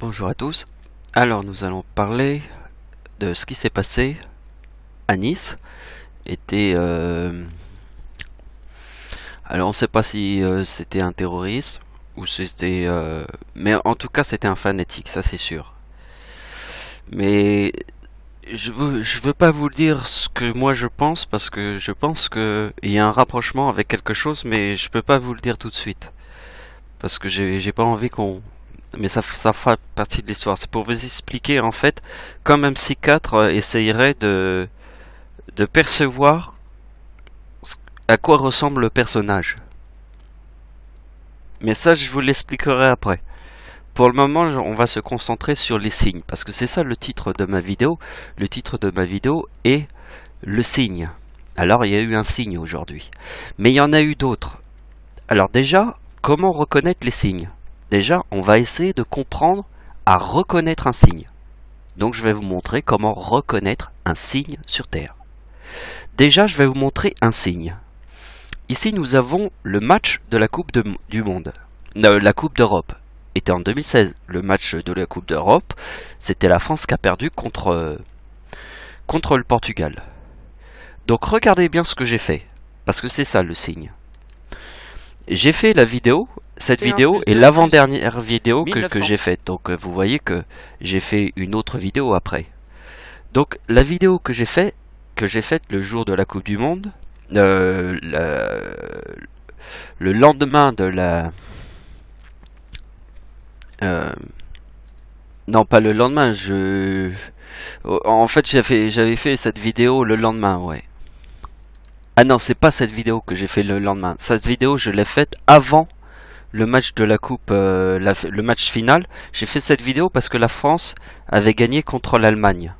Bonjour à tous. Alors nous allons parler de ce qui s'est passé à Nice. Alors on ne sait pas si c'était un terroriste ou c'était... Mais en tout cas c'était un fanatique, ça c'est sûr. Mais je veux pas vous dire ce que moi je pense parce que je pense qu'il y a un rapprochement avec quelque chose, mais je peux pas vous le dire tout de suite. Parce que j'ai pas envie qu'on... Mais ça fera partie de l'histoire. C'est pour vous expliquer en fait comme un psychiatre essayerait de percevoir à quoi ressemble le personnage. Mais ça, je vous l'expliquerai après. Pour le moment, on va se concentrer sur les signes, parce que c'est ça le titre de ma vidéo. Le titre de ma vidéo est le signe. Alors, il y a eu un signe aujourd'hui. Mais il y en a eu d'autres. Alors déjà, comment reconnaître les signes? Déjà, on va essayer de comprendre à reconnaître un signe. Donc je vais vous montrer comment reconnaître un signe sur Terre. Déjà, je vais vous montrer un signe. Ici, nous avons le match de la Coupe du Monde. La Coupe d'Europe était en 2016. Le match de la Coupe d'Europe, c'était la France qui a perdu contre le Portugal. Donc regardez bien ce que j'ai fait, parce que c'est ça le signe. J'ai fait la vidéo, cette vidéo est l'avant-dernière vidéo que j'ai faite. Donc vous voyez que j'ai fait une autre vidéo après. Donc la vidéo que j'ai faite le jour de la Coupe du Monde, le lendemain de la... non, pas le lendemain, en fait j'avais fait cette vidéo le lendemain, ouais. Ah non, c'est pas cette vidéo que j'ai fait le lendemain. Cette vidéo, je l'ai faite avant le match de la Coupe, le match final. J'ai fait cette vidéo parce que la France avait gagné contre l'Allemagne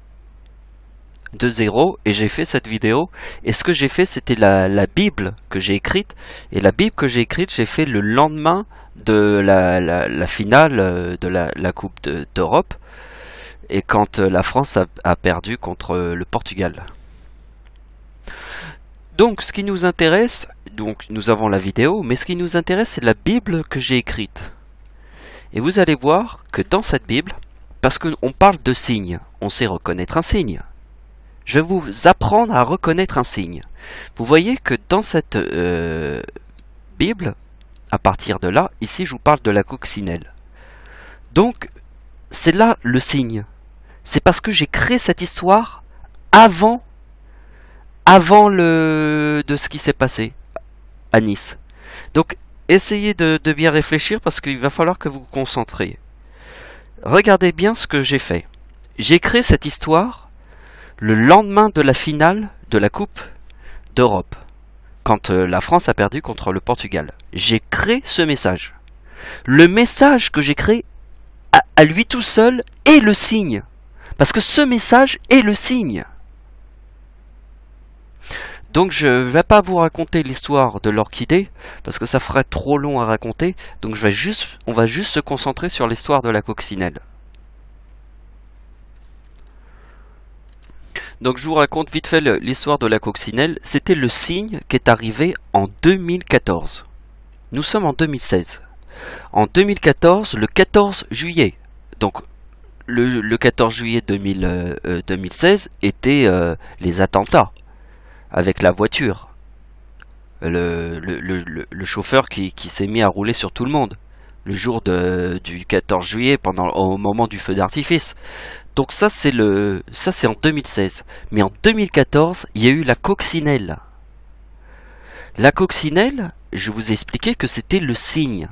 2-0 et j'ai fait cette vidéo. Et ce que j'ai fait, c'était la Bible que j'ai écrite. Et la Bible que j'ai écrite, j'ai fait le lendemain de la finale de la Coupe d'Europe. Et quand la France a perdu contre le Portugal. Donc ce qui nous intéresse, donc nous avons la vidéo, mais ce qui nous intéresse c'est la Bible que j'ai écrite. Et vous allez voir que dans cette Bible, parce qu'on parle de signes, on sait reconnaître un signe. Je vais vous apprendre à reconnaître un signe. Vous voyez que dans cette Bible, à partir de là, ici je vous parle de la coccinelle. Donc c'est là le signe. C'est parce que j'ai créé cette histoire avant de ce qui s'est passé à Nice. Donc essayez de bien réfléchir parce qu'il va falloir que vous vous concentriez. Regardez bien ce que j'ai fait. J'ai créé cette histoire le lendemain de la finale de la Coupe d'Europe, quand la France a perdu contre le Portugal. J'ai créé ce message. Le message que j'ai créé à lui tout seul est le signe. Parce que ce message est le signe. Donc je ne vais pas vous raconter l'histoire de l'orchidée, parce que ça ferait trop long à raconter, donc on va juste se concentrer sur l'histoire de la coccinelle. Donc je vous raconte vite fait l'histoire de la coccinelle. C'était le signe qui est arrivé en 2014. Nous sommes en 2016. En 2014, le 14 juillet, donc le 14 juillet 2016 était les attentats. Avec la voiture, le chauffeur qui s'est mis à rouler sur tout le monde le jour du 14 juillet au moment du feu d'artifice. Donc ça c'est en 2016. Mais en 2014, il y a eu la coccinelle. La coccinelle, je vous ai expliqué que c'était le signe.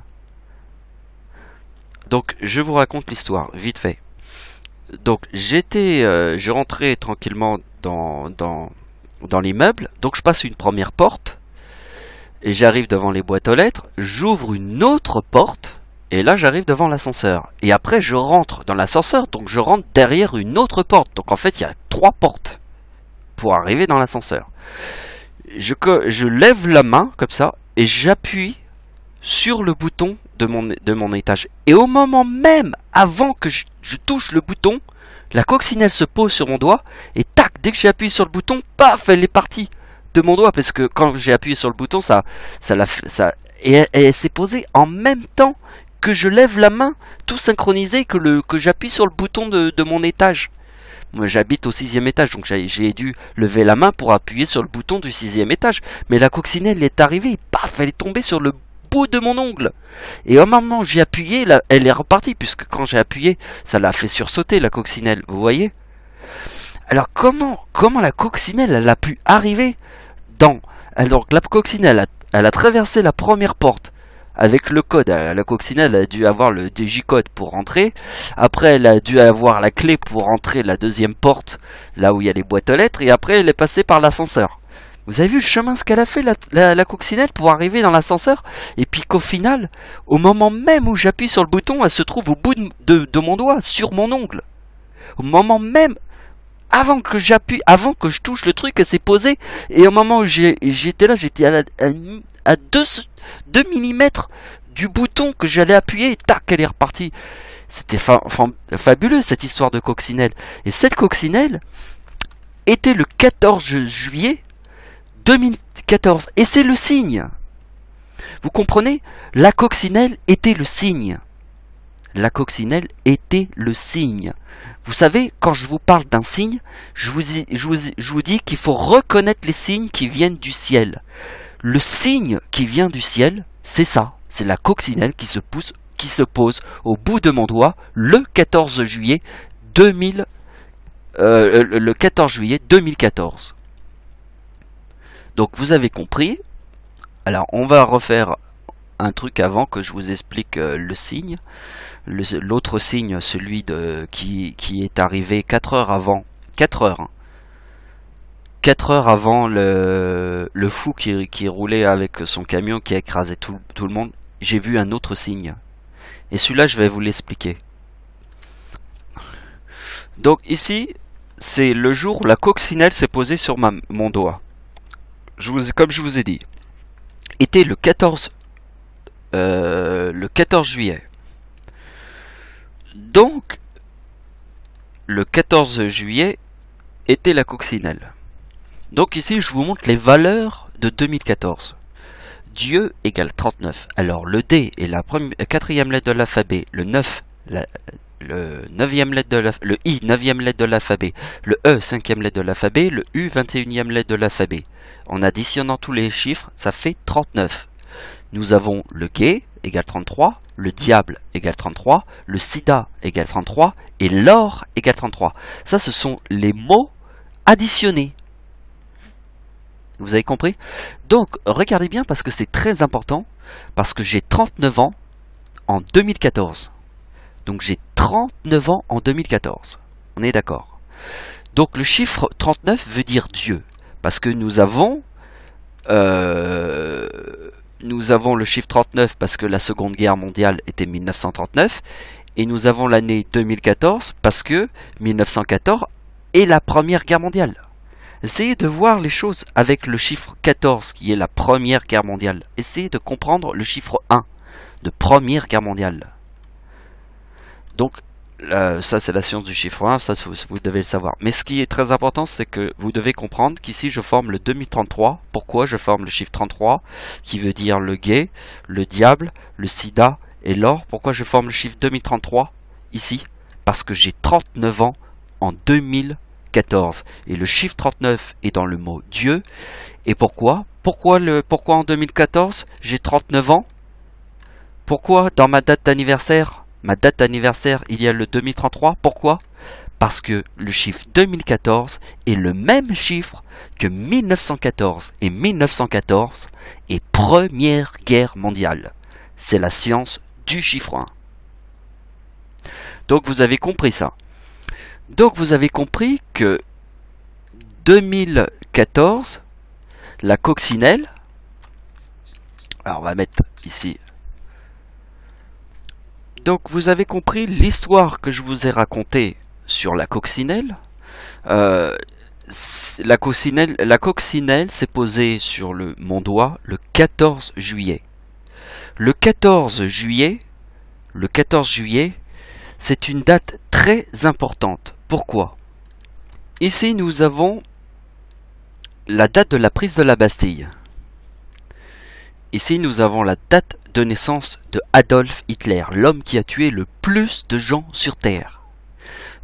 Donc je vous raconte l'histoire vite fait. Donc je rentrais tranquillement dans l'immeuble, donc je passe une première porte et j'arrive devant les boîtes aux lettres, j'ouvre une autre porte et là j'arrive devant l'ascenseur et après je rentre dans l'ascenseur, donc je rentre derrière une autre porte, donc en fait il y a 3 portes pour arriver dans l'ascenseur. Je lève la main comme ça et j'appuie sur le bouton de mon étage et au moment même avant que je touche le bouton, la coccinelle se pose sur mon doigt et tac, dès que j'ai appuyé sur le bouton, paf, elle est partie de mon doigt parce que quand j'ai appuyé sur le bouton, et elle s'est posée en même temps que je lève la main, tout synchronisé, que j'appuie sur le bouton de mon étage. Moi j'habite au 6e étage, donc j'ai dû lever la main pour appuyer sur le bouton du 6e étage. Mais la coccinelle est arrivée, et paf, elle est tombée sur le bout de mon ongle. Et au moment où j'ai appuyé, là, elle est repartie, puisque quand j'ai appuyé, ça l'a fait sursauter la coccinelle, vous voyez? Alors comment la coccinelle elle a pu arriver dans... Alors la coccinelle elle a traversé la première porte avec le code. La coccinelle a dû avoir le digicode pour rentrer. Après elle a dû avoir la clé pour rentrer la deuxième porte, là où il y a les boîtes aux lettres. Et après elle est passée par l'ascenseur. Vous avez vu le chemin ce qu'elle a fait la coccinelle pour arriver dans l'ascenseur? Et puis qu'au final, au moment même où j'appuie sur le bouton, elle se trouve au bout de mon doigt, sur mon ongle. Au moment même... Avant que j'appuie, avant que je touche le truc, elle s'est posée. Et au moment où j'étais là, j'étais à 2 mm du bouton que j'allais appuyer. Et tac, elle est repartie. C'était fabuleux cette histoire de coccinelle. Et cette coccinelle était le 14 juillet 2014. Et c'est le signe. Vous comprenez? La coccinelle était le signe. La coccinelle était le signe. Vous savez, quand je vous parle d'un signe, je vous dis qu'il faut reconnaître les signes qui viennent du ciel. Le signe qui vient du ciel, c'est ça. C'est la coccinelle qui se pose au bout de mon doigt le 14 juillet 2014. Donc vous avez compris. Alors on va refaire un truc avant que je vous explique le signe. L'autre signe, celui qui est arrivé 4 heures avant. 4 heures. Hein. 4 heures avant le fou qui roulait avec son camion, qui a écrasé tout le monde. J'ai vu un autre signe. Et celui-là, je vais vous l'expliquer. Donc ici, c'est le jour où la coccinelle s'est posée sur mon doigt. Comme je vous ai dit. Était le 14 juillet. Donc, le 14 juillet était la coccinelle. Donc ici, je vous montre les valeurs de 2014. Dieu égale 39. Alors, le D est la quatrième lettre de l'alphabet. Le 9, le 9e lettre de le I, 9e lettre de l'alphabet. Le E, 5e lettre de l'alphabet. Le U, 21e lettre de l'alphabet. En additionnant tous les chiffres, ça fait 39. Nous avons le gay égale 33, le diable égale 33, le sida égale 33 et l'or égale 33. Ça, ce sont les mots additionnés. Vous avez compris? Donc, regardez bien parce que c'est très important, parce que j'ai 39 ans en 2014. Donc, j'ai 39 ans en 2014. On est d'accord? Donc, le chiffre 39 veut dire Dieu, parce que nous avons le chiffre 39 parce que la Seconde Guerre mondiale était 1939 et nous avons l'année 2014 parce que 1914 est la Première Guerre mondiale. Essayez de voir les choses avec le chiffre 14 qui est la Première Guerre mondiale. Essayez de comprendre le chiffre 1 de Première Guerre mondiale. Donc ça c'est la science du chiffre 1, ça vous devez le savoir. Mais ce qui est très important, c'est que vous devez comprendre qu'ici je forme le 2033. Pourquoi je forme le chiffre 33 qui veut dire le gay, le diable, le sida et l'or. Pourquoi je forme le chiffre 2033 ici? Parce que j'ai 39 ans en 2014. Et le chiffre 39 est dans le mot Dieu. Et pourquoi en 2014 j'ai 39 ans? Pourquoi dans ma date d'anniversaire? Ma date d'anniversaire, il y a le 2033. Pourquoi? Parce que le chiffre 2014 est le même chiffre que 1914. Et 1914 est Première Guerre mondiale. C'est la science du chiffre 1. Donc vous avez compris ça. Donc vous avez compris que 2014, la coccinelle, alors on va mettre ici. Donc vous avez compris l'histoire que je vous ai racontée sur la coccinelle. La coccinelle s'est posée sur mon doigt le 14 juillet. Le 14 juillet, c'est une date très importante. Pourquoi? Ici nous avons la date de la prise de la Bastille. Ici nous avons la date de naissance de Adolf Hitler, l'homme qui a tué le plus de gens sur Terre.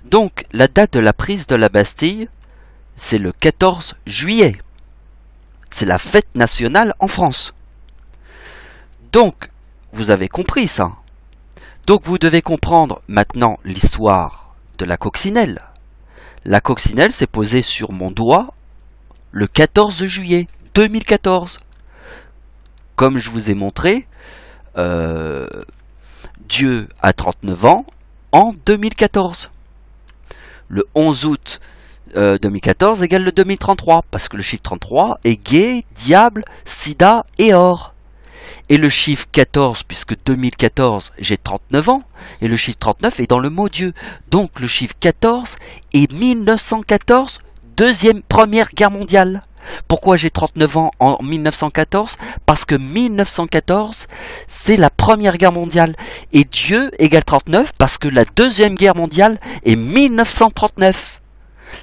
Donc, la date de la prise de la Bastille, c'est le 14 juillet. C'est la fête nationale en France. Donc, vous avez compris ça. Donc, vous devez comprendre maintenant l'histoire de la coccinelle. La coccinelle s'est posée sur mon doigt le 14 juillet 2014. Comme je vous ai montré, Dieu a 39 ans en 2014. Le 11 août 2014 égale le 2033, parce que le chiffre 33 est gay, diable, sida et or. Et le chiffre 14, puisque 2014 j'ai 39 ans, et le chiffre 39 est dans le mot Dieu. Donc le chiffre 14 est 1914, Première Guerre mondiale. Pourquoi j'ai 39 ans en 1914? Parce que 1914, c'est la Première Guerre mondiale. Et Dieu égale 39 parce que la Deuxième Guerre mondiale est 1939.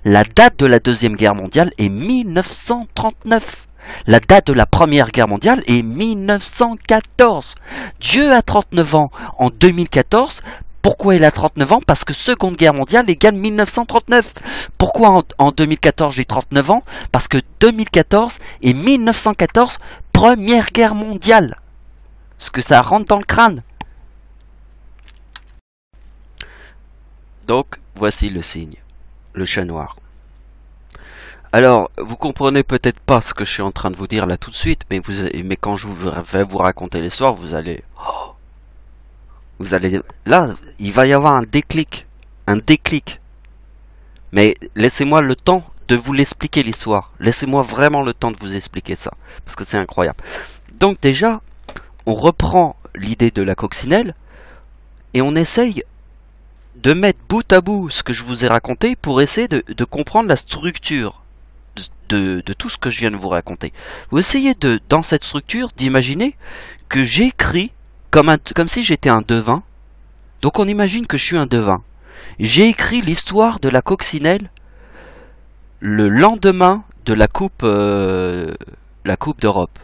La date de la Deuxième Guerre mondiale est 1939. La date de la Première Guerre mondiale est 1914. Dieu a 39 ans en 2014. Pourquoi il a 39 ans? Parce que Seconde Guerre mondiale égale 1939. Pourquoi en 2014 j'ai 39 ans? Parce que 2014 et 1914, Première Guerre mondiale. Parce que ça rentre dans le crâne. Donc, voici le signe. Le chat noir. Alors, vous comprenez peut-être pas ce que je suis en train de vous dire là tout de suite, mais quand je vais vous raconter l'histoire, vous allez... Là, il va y avoir un déclic. Un déclic. Mais laissez-moi le temps de vous l'expliquer l'histoire. Laissez-moi vraiment le temps de vous expliquer ça. Parce que c'est incroyable. Donc déjà, on reprend l'idée de la coccinelle. Et on essaye de mettre bout à bout ce que je vous ai raconté pour essayer de comprendre la structure de tout ce que je viens de vous raconter. Vous essayez dans cette structure d'imaginer que j'écris comme si j'étais un devin. Donc on imagine que je suis un devin. J'ai écrit l'histoire de la coccinelle le lendemain de la coupe d'Europe.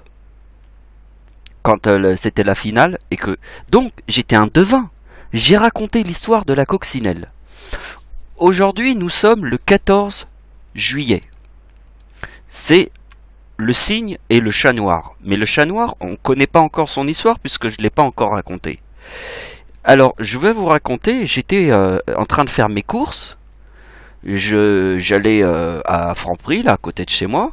Quand c'était la finale. Donc j'étais un devin. J'ai raconté l'histoire de la coccinelle. Aujourd'hui nous sommes le 14 juillet. C'est le cygne et le chat noir. Mais le chat noir, on ne connaît pas encore son histoire puisque je ne l'ai pas encore raconté. Alors, je vais vous raconter, j'étais en train de faire mes courses. J'allais à Franprix, là, à côté de chez moi.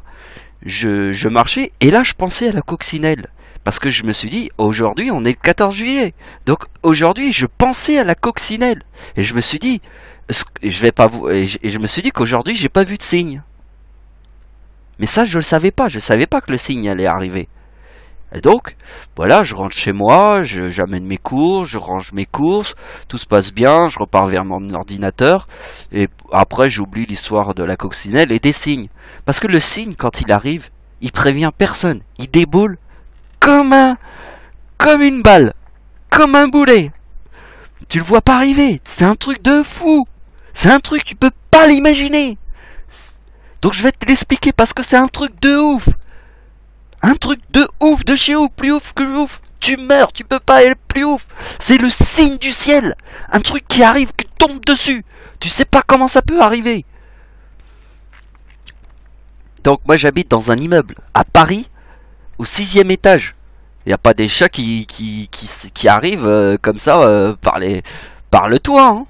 Je marchais et là, je pensais à la coccinelle. Parce que je me suis dit, aujourd'hui, on est le 14 juillet. Donc, aujourd'hui, je pensais à la coccinelle. Et je me suis dit, je me suis dit qu'aujourd'hui, j'ai pas vu de signe. Mais ça, je le savais pas. Je savais pas que le signe allait arriver. Et donc, voilà, je rentre chez moi, j'amène mes courses, je range mes courses, tout se passe bien, je repars vers mon ordinateur. Et après, j'oublie l'histoire de la coccinelle et des signes. Parce que le signe, quand il arrive, il prévient personne. Il déboule comme une balle, comme un boulet. Tu le vois pas arriver. C'est un truc de fou. C'est un truc, tu peux pas l'imaginer. Donc je vais te l'expliquer parce que c'est un truc de ouf. Un truc de ouf, de chez ouf, plus ouf que ouf. Tu meurs, tu peux pas aller plus ouf. C'est le signe du ciel. Un truc qui arrive, qui tombe dessus. Tu sais pas comment ça peut arriver. Donc moi j'habite dans un immeuble à Paris, au 6e étage. Il n'y a pas des chats qui arrivent comme ça par le toit. Hein.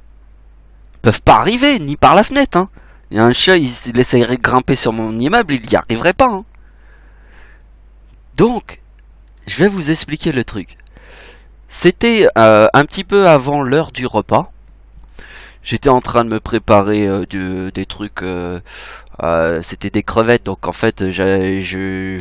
Ils peuvent pas arriver, ni par la fenêtre. Hein. Il y a un chat, il essayerait de grimper sur mon immeuble, il n'y arriverait pas. Hein. Donc, je vais vous expliquer le truc. C'était un petit peu avant l'heure du repas. J'étais en train de me préparer des trucs. C'était des crevettes, donc en fait, je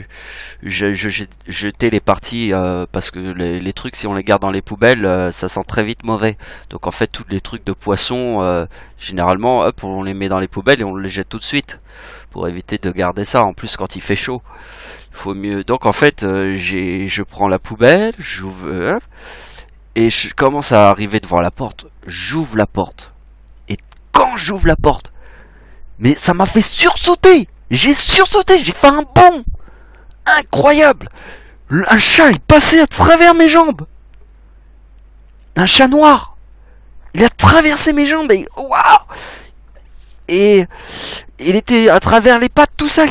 jetais les parties parce que les trucs, si on les garde dans les poubelles, ça sent très vite mauvais. Donc en fait, tous les trucs de poisson, généralement, hop, on les met dans les poubelles et on les jette tout de suite pour éviter de garder ça. En plus, quand il fait chaud, il faut mieux. Donc en fait, je prends la poubelle, j'ouvre et je commence à arriver devant la porte. J'ouvre la porte. Quand j'ouvre la porte, mais ça m'a fait sursauter. J'ai sursauté, j'ai fait un bond incroyable. Un chat est passé à travers mes jambes. Un chat noir. Il a traversé mes jambes et waouh. Et il était à travers les pattes, tout ça.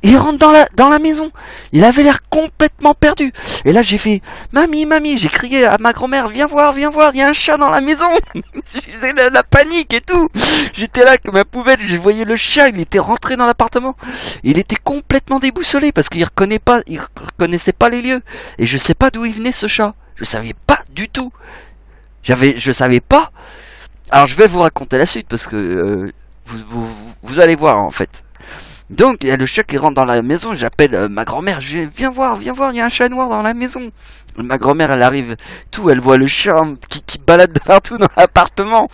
Il rentre dans la maison. Il avait l'air complètement perdu. Et là, j'ai fait, mamie, mamie, j'ai crié à ma grand-mère, viens voir, il y a un chat dans la maison. J'ai la panique et tout. J'étais là comme ma poubelle, je voyais le chat, il était rentré dans l'appartement. Il était complètement déboussolé parce qu'il reconnaissait pas les lieux. Et je sais pas d'où il venait ce chat. Je savais pas du tout. Je savais pas. Alors je vais vous raconter la suite parce que vous allez voir en fait. Donc il y a le chat qui rentre dans la maison, j'appelle ma grand-mère, je dis viens voir, il y a un chat noir dans la maison. Ma grand-mère elle arrive, elle voit le chat qui balade partout dans l'appartement.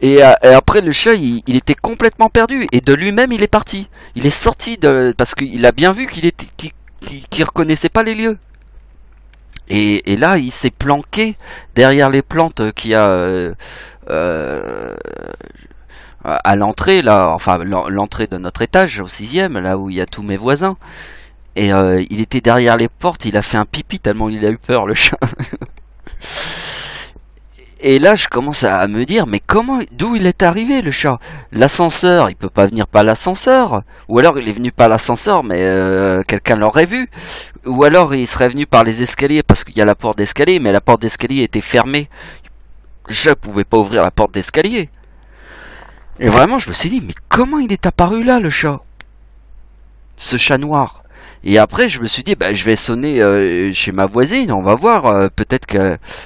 Et après le chat il était complètement perdu et de lui-même il est parti. Il est sorti parce qu'il a bien vu qu'il reconnaissait pas les lieux. Et là il s'est planqué derrière les plantes qu'il y a à l'entrée là, enfin l'entrée de notre étage au 6e, là où il y a tous mes voisins. Et il était derrière les portes, il a fait un pipi tellement il a eu peur le chat. Et là je commence à me dire mais d'où il est arrivé le chat? L'ascenseur, il peut pas venir par l'ascenseur, ou alors il est venu par l'ascenseur mais quelqu'un l'aurait vu, ou alors il serait venu par les escaliers parce qu'il y a la porte d'escalier, mais la porte d'escalier était fermée. Le chat pouvait pas ouvrir la porte d'escalier. Et vraiment, je me suis dit, mais comment il est apparu là, le chat? Ce chat noir. Et après, je me suis dit, bah, je vais sonner chez ma voisine, on va voir, peut-être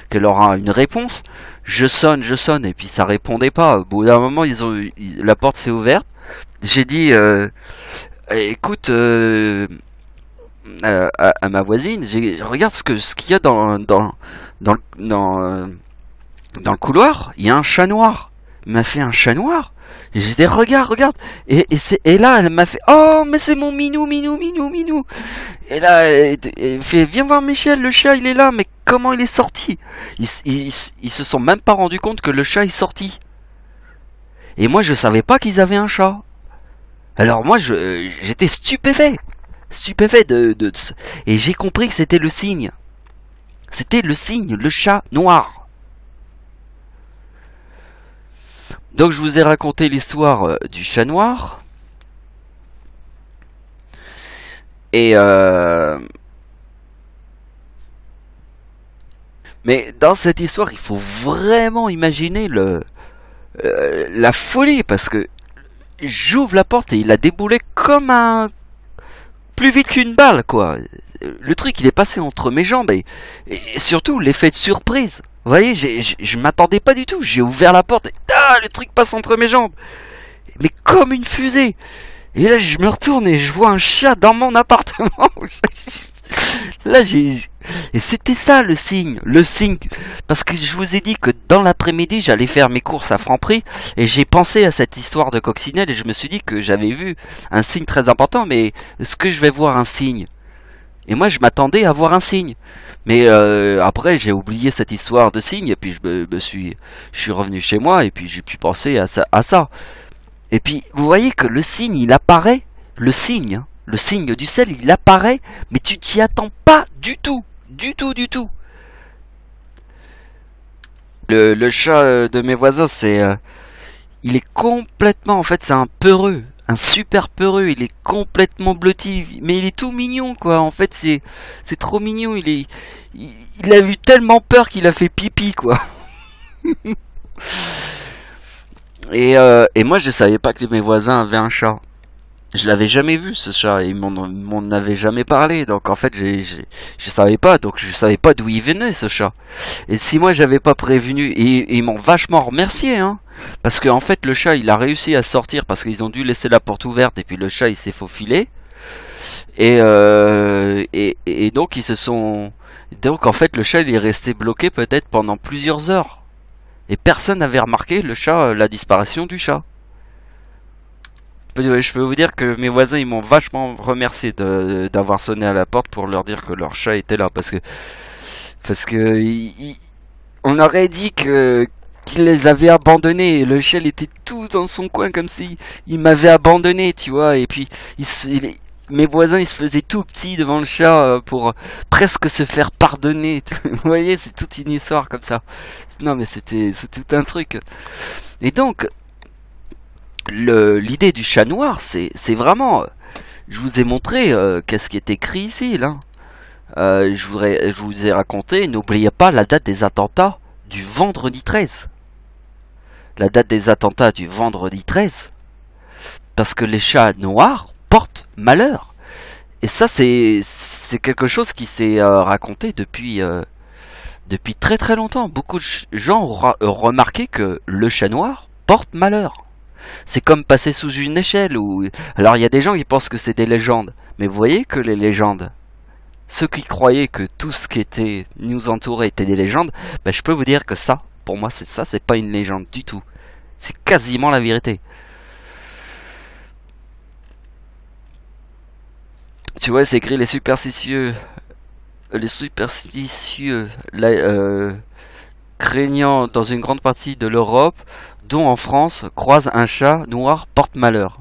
qu'elle aura une réponse. Je sonne, et puis ça répondait pas. Au bout d'un moment, la porte s'est ouverte. J'ai dit, écoute, à ma voisine, regarde ce qu'il y a dans le couloir. Il y a un chat noir. Il m'a fait un chat noir. Et j'ai dit regarde. Et là elle m'a fait oh mais c'est mon minou. Et là elle fait viens voir Michel, le chat il est là, mais comment il est sorti? Ils se sont même pas rendu compte que le chat est sorti. Et moi je savais pas qu'ils avaient un chat. Alors moi j'étais stupéfait et j'ai compris que c'était le signe. C'était le signe, le chat noir. Donc je vous ai raconté l'histoire du chat noir. Et mais dans cette histoire, il faut vraiment imaginer la folie parce que j'ouvre la porte et il a déboulé comme plus vite qu'une balle quoi. Le truc il est passé entre mes jambes et surtout l'effet de surprise. Vous voyez, je m'attendais pas du tout. J'ai ouvert la porte et le truc passe entre mes jambes. Mais comme une fusée. Et là, je me retourne et je vois un chat dans mon appartement. Là, et c'était ça le signe. Parce que je vous ai dit que dans l'après-midi, j'allais faire mes courses à Franprix. Et j'ai pensé à cette histoire de coccinelle et je me suis dit que j'avais vu un signe très important. Mais est-ce que je vais voir un signe? Et moi, je m'attendais à voir un signe. Mais après j'ai oublié cette histoire de signe et puis je suis revenu chez moi et puis j'ai pu penser à ça. Et puis vous voyez que le signe il apparaît, le signe du ciel il apparaît, mais tu t'y attends pas du tout. Le chat de mes voisins il est complètement, en fait c'est un peureux. Un super peureux, il est complètement blotti, mais il est tout mignon quoi. En fait, c'est trop mignon. Il a eu tellement peur qu'il a fait pipi quoi. Et moi, je savais pas que mes voisins avaient un chat. Je l'avais jamais vu ce chat. Ils m'en avaient jamais parlé. Donc en fait, je savais pas. Donc je savais pas d'où il venait ce chat. Et si moi j'avais pas prévenu, et ils m'ont vachement remercié hein. Parce que en fait le chat il a réussi à sortir parce qu'ils ont dû laisser la porte ouverte et puis le chat il s'est faufilé et donc ils se sont donc en fait le chat il est resté bloqué peut-être pendant plusieurs heures et personne n'avait remarqué le chat, la disparition du chat. Je peux vous dire que mes voisins ils m'ont vachement remercié d'avoir sonné à la porte pour leur dire que leur chat était là parce que on aurait dit qu'il les avait abandonnés et le chat était tout dans son coin comme si il m'avait abandonné tu vois et puis mes voisins ils se faisaient tout petits devant le chat pour presque se faire pardonner. Vous voyez, c'est toute une histoire comme ça. Non mais c'est tout un truc. Et donc l'idée du chat noir, c'est vraiment, je vous ai montré qu'est-ce qui est écrit ici là. Je vous ai raconté, n'oubliez pas la date des attentats du vendredi 13. La date des attentats du vendredi 13. Parce que les chats noirs portent malheur. Et ça, c'est quelque chose qui s'est raconté depuis très très longtemps. Beaucoup de gens ont remarqué que le chat noir porte malheur. C'est comme passer sous une échelle. Alors il y a des gens qui pensent que c'est des légendes. Mais vous voyez que les légendes, ceux qui croyaient que tout ce qui nous entourait était des légendes, ben, je peux vous dire que ça, pour moi, c'est pas une légende du tout. C'est quasiment la vérité. Tu vois, c'est écrit les superstitieux, craignant dans une grande partie de l'Europe, dont en France, croise un chat noir porte malheur.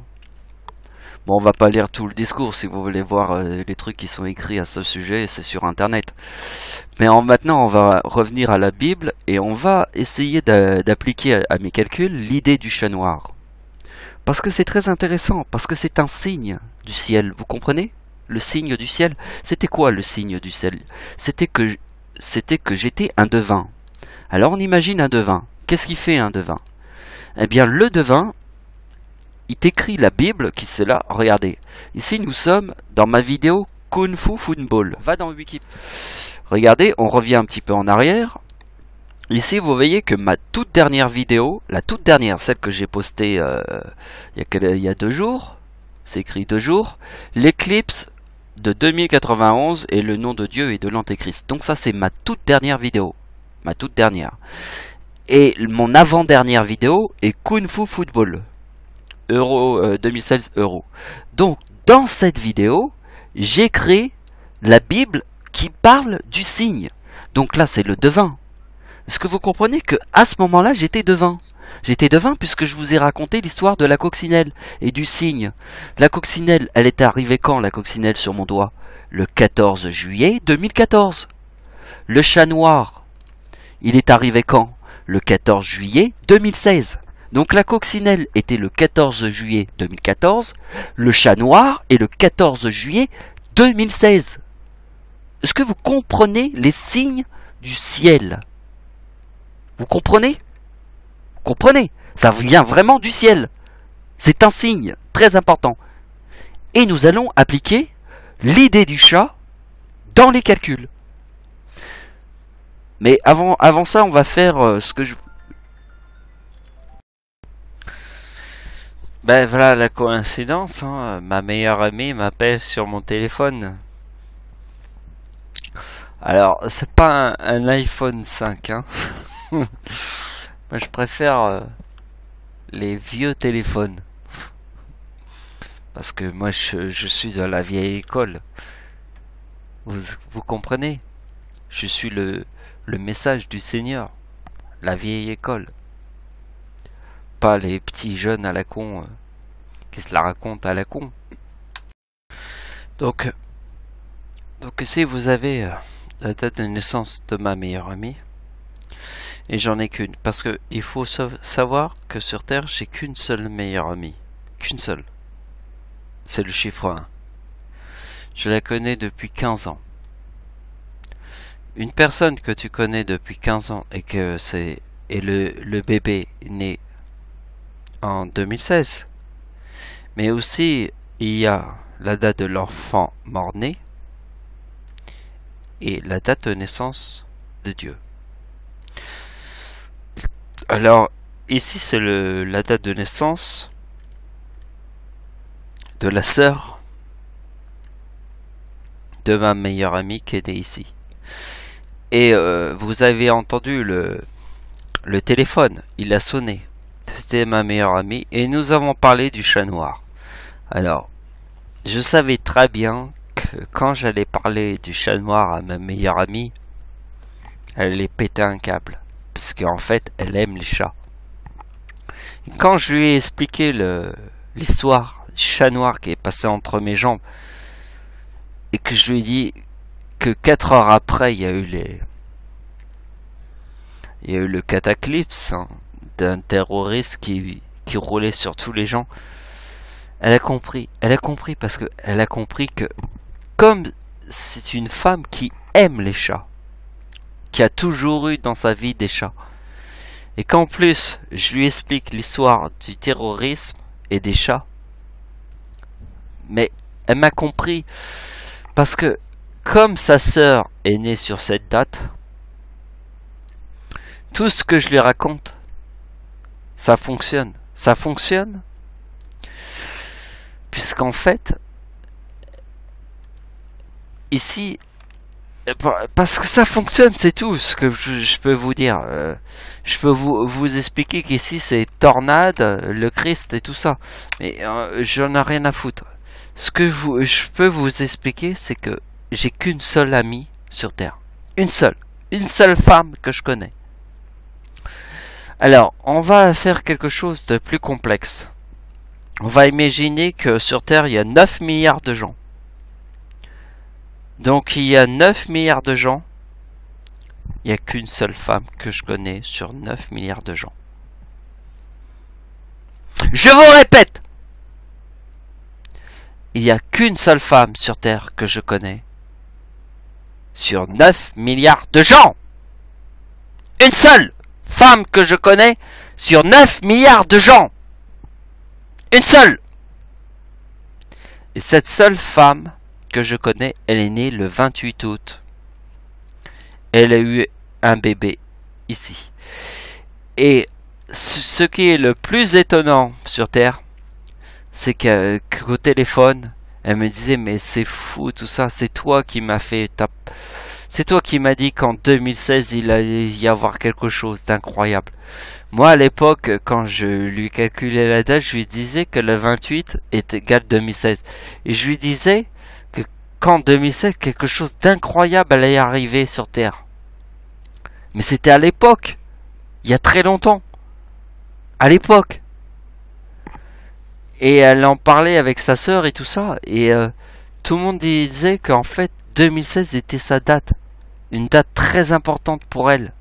Bon, on va pas lire tout le discours, si vous voulez voir les trucs qui sont écrits à ce sujet, c'est sur internet. Mais maintenant, on va revenir à la Bible et on va essayer d'appliquer à mes calculs l'idée du chat noir. Parce que c'est très intéressant, parce que c'est un signe du ciel, vous comprenez? Le signe du ciel, c'était quoi le signe du ciel? C'était que j'étais un devin. Alors on imagine un devin. Qu'est-ce qu'il fait un devin? Eh bien le devin, il t'écrit la Bible qui c'est là. Regardez, ici nous sommes dans ma vidéo Kung Fu Football. Va dans Wikipédia. Regardez, on revient un petit peu en arrière. Ici vous voyez que ma toute dernière vidéo, la toute dernière, celle que j'ai postée il y a 2 jours, c'est écrit 2 jours, l'éclipse de 2091 et le nom de Dieu et de l'Antéchrist. Donc ça c'est ma toute dernière vidéo. Ma toute dernière. Et mon avant-dernière vidéo est Kung Fu Football. 2016 euros. Donc dans cette vidéo, j'ai créé la Bible qui parle du signe. Donc là c'est le devin. Est-ce que vous comprenez que à ce moment-là j'étais devin? J'étais devin puisque je vous ai raconté l'histoire de la coccinelle et du signe. La coccinelle, elle est arrivée quand la coccinelle sur mon doigt? Le 14 juillet 2014. Le chat noir, il est arrivé quand? Le 14 juillet 2016. Donc la coccinelle était le 14 juillet 2014, le chat noir est le 14 juillet 2016. Est-ce que vous comprenez les signes du ciel? Vous comprenez? Vous comprenez? Ça vient vraiment du ciel. C'est un signe très important. Et nous allons appliquer l'idée du chat dans les calculs. Mais avant ça, on va faire ce que je... Ben voilà la coïncidence, hein. Ma meilleure amie m'appelle sur mon téléphone. Alors, c'est pas un iPhone 5, hein. Moi, je préfère les vieux téléphones. Parce que moi, je suis de la vieille école. Vous comprenez? Je suis le message du Seigneur. La vieille école. Pas les petits jeunes à la con qui se la racontent à la con. Donc ici vous avez la date de naissance de ma meilleure amie. Et j'en ai qu'une. Parce que il faut savoir que sur Terre, j'ai qu'une seule meilleure amie. Qu'une seule. C'est le chiffre 1. Je la connais depuis 15 ans. Une personne que tu connais depuis 15 ans et que le bébé né en 2016. Mais aussi, il y a la date de l'enfant mort-né et la date de naissance de Dieu. Alors, ici, c'est la date de naissance de la sœur de ma meilleure amie qui était ici. Et vous avez entendu le téléphone, il a sonné. C'était ma meilleure amie et nous avons parlé du chat noir. Alors, je savais très bien que quand j'allais parler du chat noir à ma meilleure amie, elle allait péter un câble. Parce qu'en fait, elle aime les chats. Et quand je lui ai expliqué l'histoire du chat noir qui est passé entre mes jambes et que je lui ai dit que 4 heures après, il y a eu le cataclysme hein, d'un terroriste qui roulait sur tous les gens. Elle a compris parce que elle a compris que comme c'est une femme qui aime les chats, qui a toujours eu dans sa vie des chats, et qu'en plus je lui explique l'histoire du terrorisme et des chats, mais elle m'a compris parce que comme sa sœur est née sur cette date, tout ce que je lui raconte, ça fonctionne. Ça fonctionne puisqu'en fait, ici, parce que ça fonctionne, c'est tout ce que je peux vous dire. Je peux vous expliquer qu'ici c'est tornade, le Christ et tout ça. Mais j'en ai rien à foutre. Ce que je peux vous expliquer, c'est que j'ai qu'une seule amie sur Terre. Une seule femme que je connais. Alors, on va faire quelque chose de plus complexe. On va imaginer que sur Terre, il y a 9 milliards de gens. Donc, il y a 9 milliards de gens. Il n'y a qu'une seule femme que je connais sur 9 milliards de gens. Je vous répète! Il n'y a qu'une seule femme sur Terre que je connais sur 9 milliards de gens. Une seule femme que je connais sur 9 milliards de gens. Une seule. Et cette seule femme que je connais, elle est née le 28 août. Elle a eu un bébé ici. Et ce qui est le plus étonnant sur Terre, c'est qu'au téléphone, elle me disait mais c'est fou tout ça, c'est toi qui m'as fait c'est toi qui m'as dit qu'en 2016 il allait y avoir quelque chose d'incroyable. Moi à l'époque, quand je lui calculais la date, je lui disais que le 28 est égal 2016. Et je lui disais que qu'en 2016 quelque chose d'incroyable allait arriver sur Terre. Mais c'était à l'époque, il y a très longtemps. À l'époque. Et elle en parlait avec sa sœur et tout ça. Et tout le monde disait qu'en fait 2016 était sa date. Une date très importante pour elle.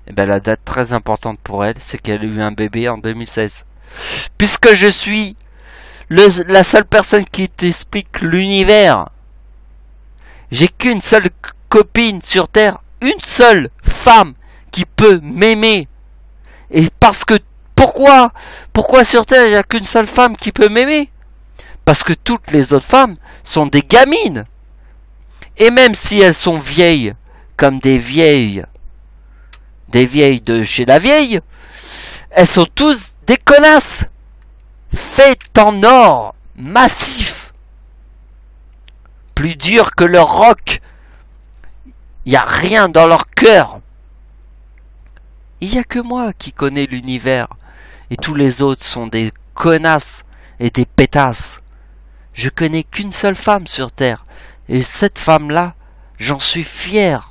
Et bien la date très importante pour elle, c'est qu'elle a eu un bébé en 2016. Puisque je suis la seule personne qui t'explique l'univers. J'ai qu'une seule copine sur Terre. Une seule femme qui peut m'aimer. Et parce que Pourquoi sur Terre il n'y a qu'une seule femme qui peut m'aimer? Parce que toutes les autres femmes sont des gamines. Et même si elles sont vieilles, comme des vieilles de chez la vieille, elles sont tous des connasses. Faites en or, massif. Plus dur que leur roc. Il n'y a rien dans leur cœur. Il n'y a que moi qui connais l'univers. Et tous les autres sont des connasses et des pétasses. Je connais qu'une seule femme sur Terre. Et cette femme-là, j'en suis fier.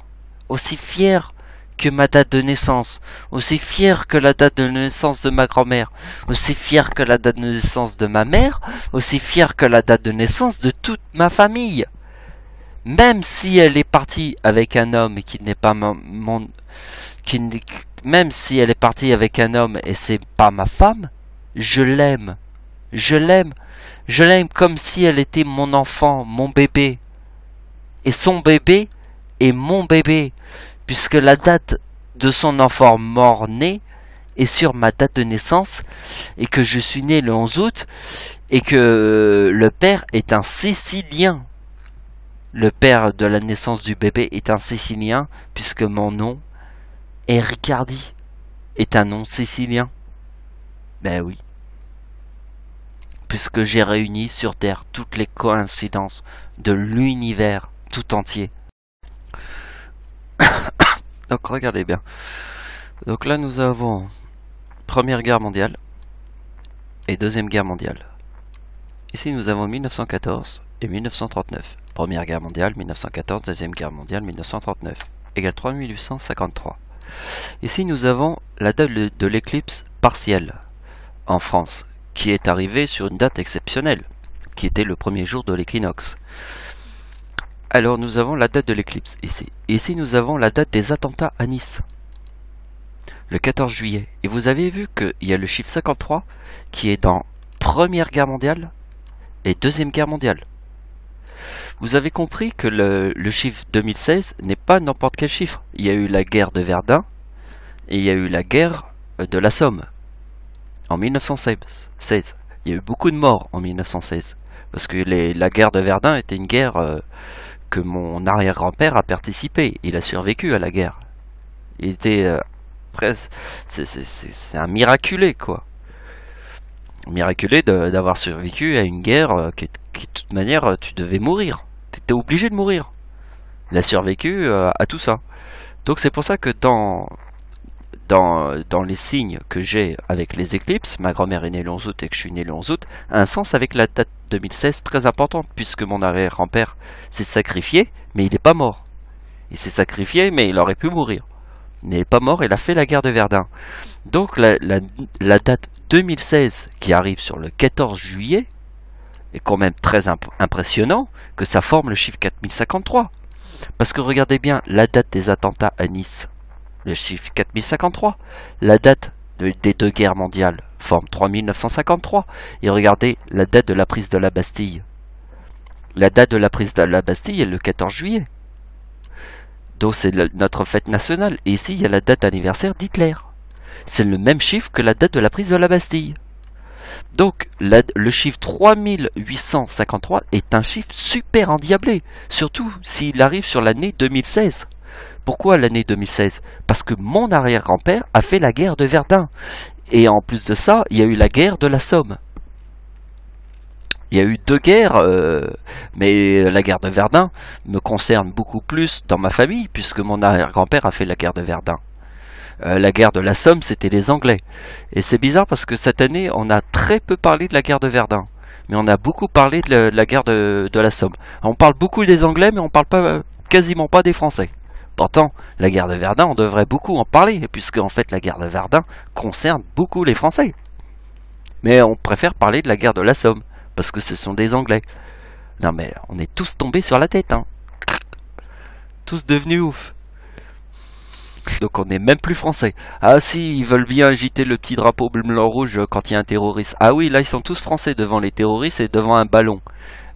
Aussi fier que ma date de naissance. Aussi fier que la date de naissance de ma grand-mère. Aussi fier que la date de naissance de ma mère. Aussi fier que la date de naissance de toute ma famille. Même si elle est partie avec un homme qui n'est pas même si elle est partie avec un homme et c'est pas ma femme, je l'aime. Je l'aime. Je l'aime comme si elle était mon enfant, mon bébé. Et son bébé est mon bébé. Puisque la date de son enfant mort-né est sur ma date de naissance. Et que je suis né le 11 août. Et que le père est un Sicilien. Le père de la naissance du bébé est un Sicilien. Puisque mon nom et Ricardi est un nom sicilien. Ben oui. Puisque j'ai réuni sur Terre toutes les coïncidences de l'univers tout entier. Donc regardez bien. Donc là nous avons Première Guerre mondiale et Deuxième Guerre mondiale. Ici nous avons 1914 et 1939. Première Guerre mondiale, 1914, Deuxième Guerre mondiale, 1939. Égale 3853. Ici nous avons la date de l'éclipse partielle en France, qui est arrivé sur une date exceptionnelle, qui était le premier jour de l'équinoxe. Alors nous avons la date de l'éclipse ici. Ici nous avons la date des attentats à Nice, le 14 juillet. Et vous avez vu qu'il y a le chiffre 53 qui est dans Première Guerre mondiale et Deuxième Guerre mondiale. Vous avez compris que le chiffre 2016 n'est pas n'importe quel chiffre. Il y a eu la guerre de Verdun et il y a eu la guerre de la Somme en 1916. Il y a eu beaucoup de morts en 1916 parce que la guerre de Verdun était une guerre que mon arrière-grand-père a participé. Il a survécu à la guerre. Il était presque... C'est un miraculé, quoi. Miraculé d'avoir survécu à une guerre qui, de toute manière, tu devais mourir. Tu étais obligé de mourir. Il a survécu à tout ça. Donc c'est pour ça que dans les signes que j'ai avec les éclipses, ma grand-mère est née le 11 août et que je suis né le 11 août, a un sens avec la date 2016 très importante, puisque mon arrière-grand-père s'est sacrifié, mais il n'est pas mort. Il s'est sacrifié, mais il aurait pu mourir. Il n'est pas mort, il a fait la guerre de Verdun. Donc la date 2016 qui arrive sur le 14 juillet est quand même très impressionnant que ça forme le chiffre 4053. Parce que regardez bien la date des attentats à Nice, le chiffre 4053. La date des deux guerres mondiales forme 3953. Et regardez la date de la prise de la Bastille. La date de la prise de la Bastille est le 14 juillet. Donc c'est notre fête nationale. Et ici, il y a la date anniversaire d'Hitler. C'est le même chiffre que la date de la prise de la Bastille. Donc le chiffre 3853 est un chiffre super endiablé. Surtout s'il arrive sur l'année 2016. Pourquoi l'année 2016? Parce que mon arrière-grand-père a fait la guerre de Verdun. Et en plus de ça, il y a eu la guerre de la Somme. Il y a eu deux guerres, mais la guerre de Verdun me concerne beaucoup plus dans ma famille, puisque mon arrière-grand-père a fait la guerre de Verdun. La guerre de la Somme, c'était les Anglais. Et c'est bizarre parce que cette année, on a très peu parlé de la guerre de Verdun. Mais on a beaucoup parlé de la guerre de la Somme. On parle beaucoup des Anglais, mais on parle quasiment pas des Français. Pourtant, la guerre de Verdun, on devrait beaucoup en parler, puisque en fait la guerre de Verdun concerne beaucoup les Français. Mais on préfère parler de la guerre de la Somme, parce que ce sont des Anglais. Non mais on est tous tombés sur la tête, hein. Tous devenus ouf. Donc on n'est même plus français. Ah si, ils veulent bien agiter le petit drapeau bleu blanc rouge quand il y a un terroriste. Ah oui, là ils sont tous français devant les terroristes et devant un ballon.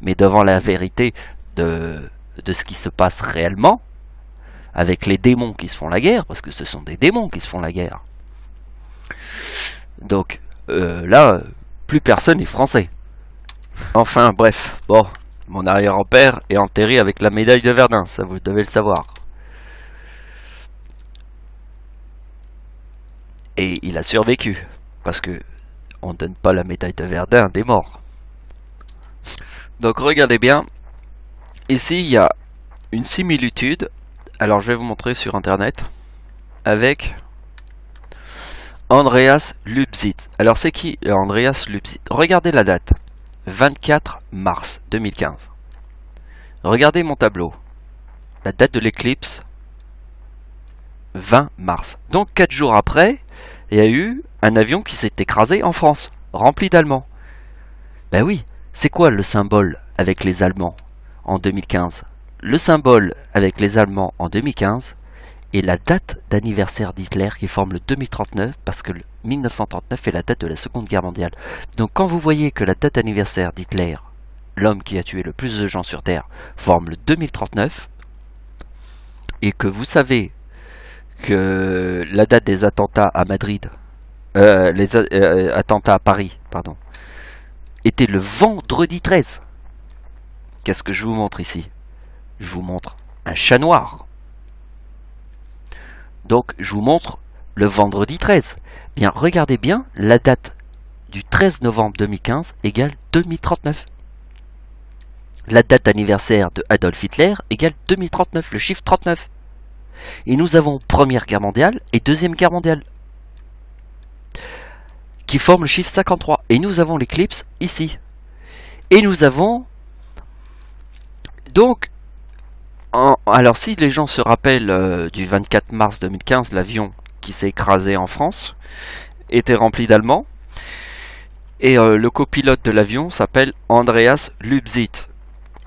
Mais devant la vérité de ce qui se passe réellement, avec les démons qui se font la guerre, parce que ce sont des démons qui se font la guerre. Donc là, plus personne n'est français. Enfin bref, bon, mon arrière-grand-père est enterré avec la médaille de Verdun, ça vous devez le savoir. Et il a survécu, parce que on ne donne pas la médaille de Verdun à des morts. Donc regardez bien, ici il y a une similitude. Alors je vais vous montrer sur internet avec Andreas Lubzit. Alors c'est qui Andreas Lubzit? Regardez la date, 24 mars 2015. Regardez mon tableau, la date de l'éclipse, 20 mars. Donc 4 jours après, il y a eu un avion qui s'est écrasé en France, rempli d'Allemands. Ben oui, c'est quoi le symbole avec les Allemands en 2015? Le symbole avec les Allemands en 2015 est la date d'anniversaire d'Hitler qui forme le 2039 parce que le 1939 est la date de la Seconde Guerre mondiale. Donc quand vous voyez que la date d'anniversaire d'Hitler, l'homme qui a tué le plus de gens sur Terre, forme le 2039 et que vous savez que la date des attentats à Madrid, attentats à Paris, pardon, était le vendredi 13. Qu'est-ce que je vous montre ici? Je vous montre un chat noir. Donc je vous montre le vendredi 13. Bien, regardez bien, la date du 13 novembre 2015 égale 2039. La date d'anniversaire de Adolf Hitler égale 2039, le chiffre 39. Et nous avons Première Guerre mondiale et Deuxième Guerre mondiale qui forment le chiffre 53. Et nous avons l'éclipse ici. Et nous avons donc... Alors si les gens se rappellent du 24 mars 2015, l'avion qui s'est écrasé en France était rempli d'Allemands. Et le copilote de l'avion s'appelle Andreas Lubzit.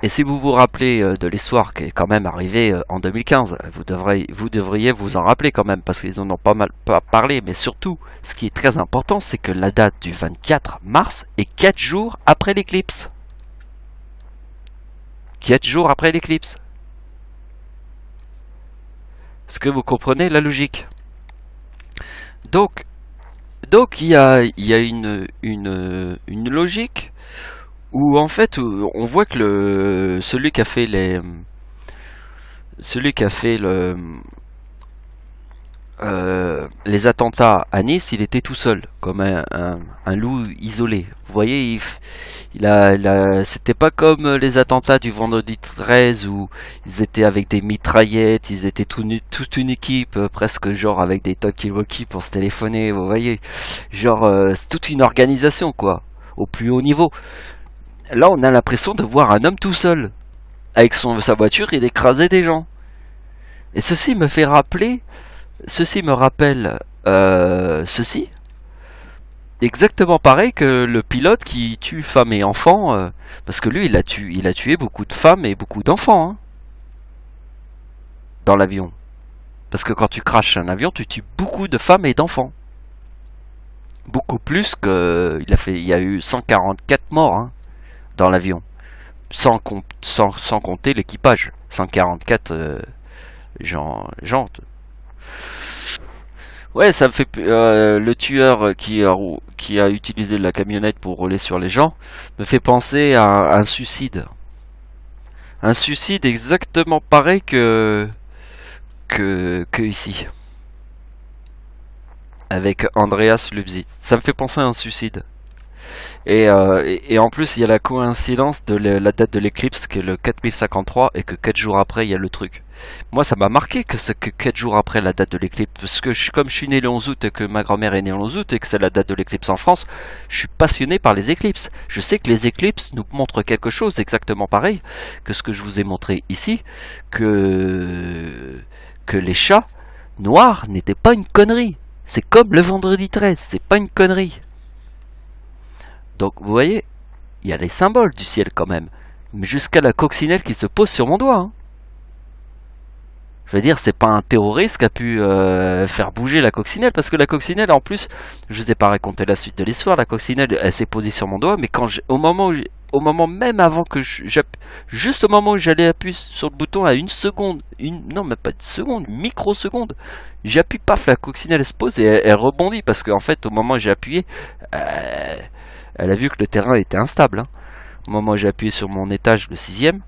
Et si vous vous rappelez de l'histoire qui est quand même arrivée en 2015, vous devriez vous en rappeler quand même, parce qu'ils en ont pas mal parlé. Mais surtout, ce qui est très important, c'est que la date du 24 mars est 4 jours après l'éclipse. 4 jours après l'éclipse. Est-ce que vous comprenez la logique? Donc il y a une logique où en fait on voit que celui qui a fait les attentats à Nice, il était tout seul, comme un loup isolé. Vous voyez, c'était pas comme les attentats du vendredi 13 où ils étaient avec des mitraillettes, ils étaient toute une équipe, presque genre avec des talkie-walkie pour se téléphoner. Vous voyez, genre c'est toute une organisation quoi, au plus haut niveau. Là, on a l'impression de voir un homme tout seul, avec sa voiture et d'écraser des gens. Et ceci me rappelle ceci. Exactement pareil que le pilote qui tue femmes et enfants, parce que lui, il a tué beaucoup de femmes et beaucoup d'enfants hein, dans l'avion. Parce que quand tu crashes un avion, tu tues beaucoup de femmes et d'enfants. Beaucoup plus que... Il y a eu 144 morts hein, dans l'avion. Sans compter l'équipage. 144 gens. Ouais, ça me fait le tueur qui a utilisé la camionnette pour rouler sur les gens me fait penser à un suicide. Un suicide exactement pareil que ici. Avec Andreas Lubzit. Ça me fait penser à un suicide. Et en plus, il y a la coïncidence de la date de l'éclipse qui est le 4053 et que 4 jours après, il y a le truc. Moi, ça m'a marqué que 4 jours après la date de l'éclipse, parce que comme je suis né le 11 août et que ma grand-mère est née le 11 août et que c'est la date de l'éclipse en France, je suis passionné par les éclipses. Je sais que les éclipses nous montrent quelque chose exactement pareil que ce que je vous ai montré ici, que les chats noirs n'étaient pas une connerie. C'est comme le vendredi 13, c'est pas une connerie. Donc vous voyez, il y a les symboles du ciel quand même. Mais jusqu'à la coccinelle qui se pose sur mon doigt. Hein. Je veux dire, c'est pas un terroriste qui a pu faire bouger la coccinelle. Parce que la coccinelle, en plus, je vous ai pas raconté la suite de l'histoire. La coccinelle, elle s'est posée sur mon doigt. Mais quand au moment même avant que juste au moment où j'allais appuyer sur le bouton à une seconde, non même pas une seconde, une microseconde, j'appuie, paf, la coccinelle elle se pose et elle rebondit. Parce qu'en fait, au moment où j'ai appuyé... elle a vu que le terrain était instable. Hein. Au moment où j'ai appuyé sur mon étage, le 6e,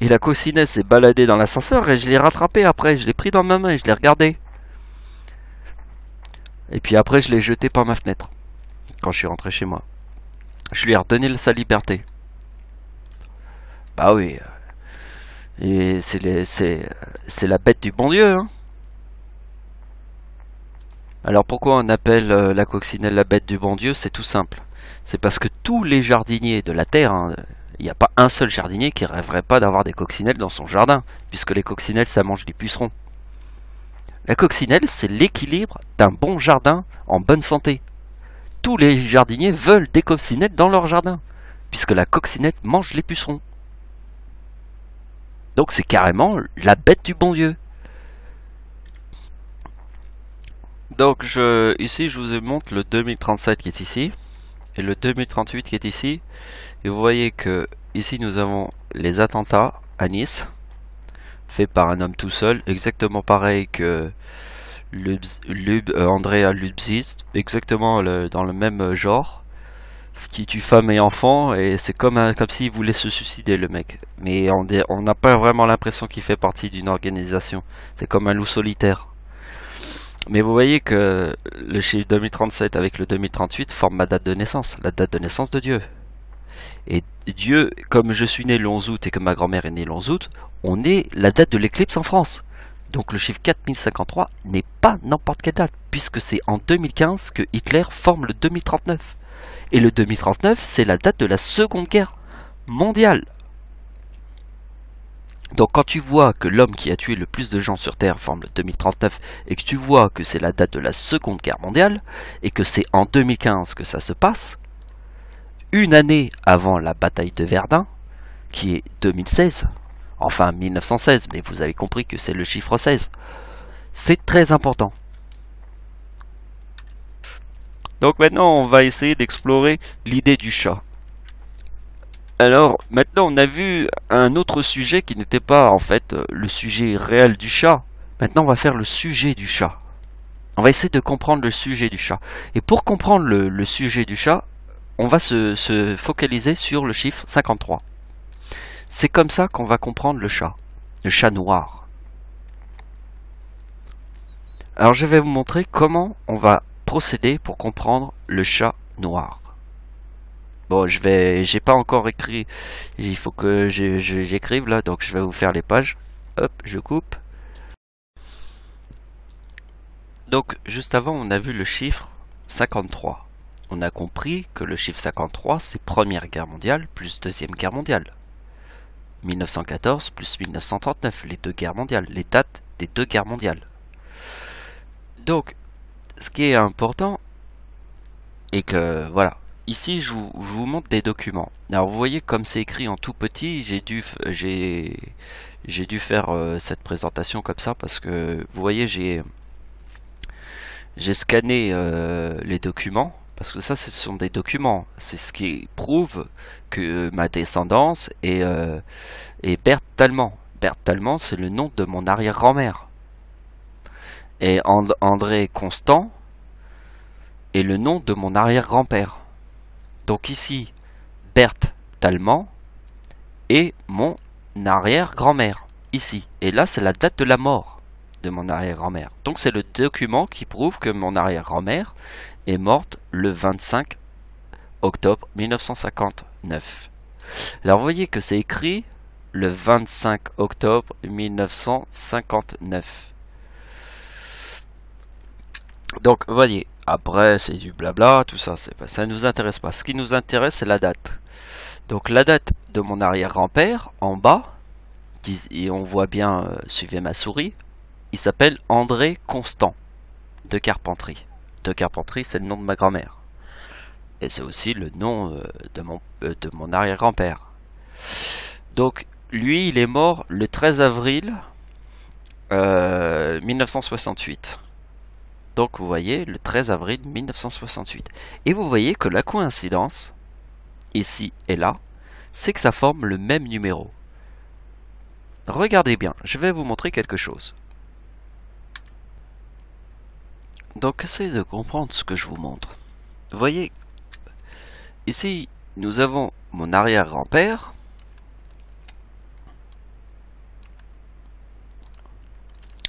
et la coccinelle s'est baladée dans l'ascenseur et je l'ai rattrapé après. Je l'ai pris dans ma main et je l'ai regardé. Et puis après, je l'ai jeté par ma fenêtre quand je suis rentré chez moi. Je lui ai redonné sa liberté. Bah oui. Et c'est la bête du bon Dieu. Hein. Alors pourquoi on appelle la coccinelle la bête du bon Dieu? C'est tout simple. C'est parce que tous les jardiniers de la Terre, il n'y a pas un seul jardinier qui rêverait pas d'avoir des coccinelles dans son jardin, puisque les coccinelles, ça mange les pucerons. La coccinelle, c'est l'équilibre d'un bon jardin en bonne santé. Tous les jardiniers veulent des coccinelles dans leur jardin, puisque la coccinelle mange les pucerons. Donc c'est carrément la bête du bon Dieu. Donc ici, je vous montre le 2037 qui est ici. Et le 2038 qui est ici. Et vous voyez que ici nous avons les attentats à Nice, faits par un homme tout seul, exactement pareil que Andrea Lubzit, exactement dans le même genre, qui tue femmes et enfants, et c'est comme s'il voulait se suicider le mec. Mais on n'a pas vraiment l'impression qu'il fait partie d'une organisation. C'est comme un loup solitaire. Mais vous voyez que le chiffre 2037 avec le 2038 forme ma date de naissance, la date de naissance de Dieu. Et Dieu, comme je suis né le 11 août et que ma grand-mère est née le 11 août, on est la date de l'éclipse en France. Donc le chiffre 4053 n'est pas n'importe quelle date, puisque c'est en 2015 que Hitler forme le 2039. Et le 2039, c'est la date de la Seconde Guerre mondiale. Donc quand tu vois que l'homme qui a tué le plus de gens sur Terre forme le 2039 et que tu vois que c'est la date de la Seconde Guerre mondiale et que c'est en 2015 que ça se passe, une année avant la bataille de Verdun, qui est 2016, enfin 1916, mais vous avez compris que c'est le chiffre 16. C'est très important. Donc maintenant, on va essayer d'explorer l'idée du chat. Alors, maintenant, on a vu un autre sujet qui n'était pas, en fait, le sujet réel du chat. Maintenant, on va faire le sujet du chat. On va essayer de comprendre le sujet du chat. Et pour comprendre le sujet du chat, on va se focaliser sur le chiffre 53. C'est comme ça qu'on va comprendre le chat noir. Alors, je vais vous montrer comment on va procéder pour comprendre le chat noir. Bon, j'ai pas encore écrit, il faut que j'écrive là, donc je vais vous faire les pages. Hop, je coupe. Donc, juste avant, on a vu le chiffre 53. On a compris que le chiffre 53, c'est Première Guerre mondiale plus Deuxième Guerre mondiale. 1914 plus 1939, les deux guerres mondiales, les dates des deux guerres mondiales. Donc, ce qui est important, est que, voilà, ici, je vous montre des documents. Alors, vous voyez, comme c'est écrit en tout petit, j'ai dû faire cette présentation comme ça parce que, vous voyez, j'ai scanné les documents parce que ça, ce sont des documents. C'est ce qui prouve que ma descendance est Berthe Talmand. Berthe Talmand, c'est le nom de mon arrière-grand-mère. Et André Constant est le nom de mon arrière-grand-père. Donc ici, Berthe Talmand est mon arrière-grand-mère, ici. Et là, c'est la date de la mort de mon arrière-grand-mère. Donc c'est le document qui prouve que mon arrière-grand-mère est morte le 25 octobre 1959. Alors vous voyez que c'est écrit le 25 octobre 1959. Donc vous voyez, après c'est du blabla, tout ça, ça ne nous intéresse pas. Ce qui nous intéresse, c'est la date. Donc la date de mon arrière-grand-père, en bas, et on voit bien, suivez ma souris, il s'appelle André Constant de Carpentry. De Carpentry, c'est le nom de ma grand-mère. Et c'est aussi le nom de mon arrière-grand-père. Donc lui, il est mort le 13 avril 1968. Donc vous voyez, le 13 avril 1968. Et vous voyez que la coïncidence, ici et là, c'est que ça forme le même numéro. Regardez bien, je vais vous montrer quelque chose. Donc essayez de comprendre ce que je vous montre. Vous voyez, ici, nous avons mon arrière-grand-père,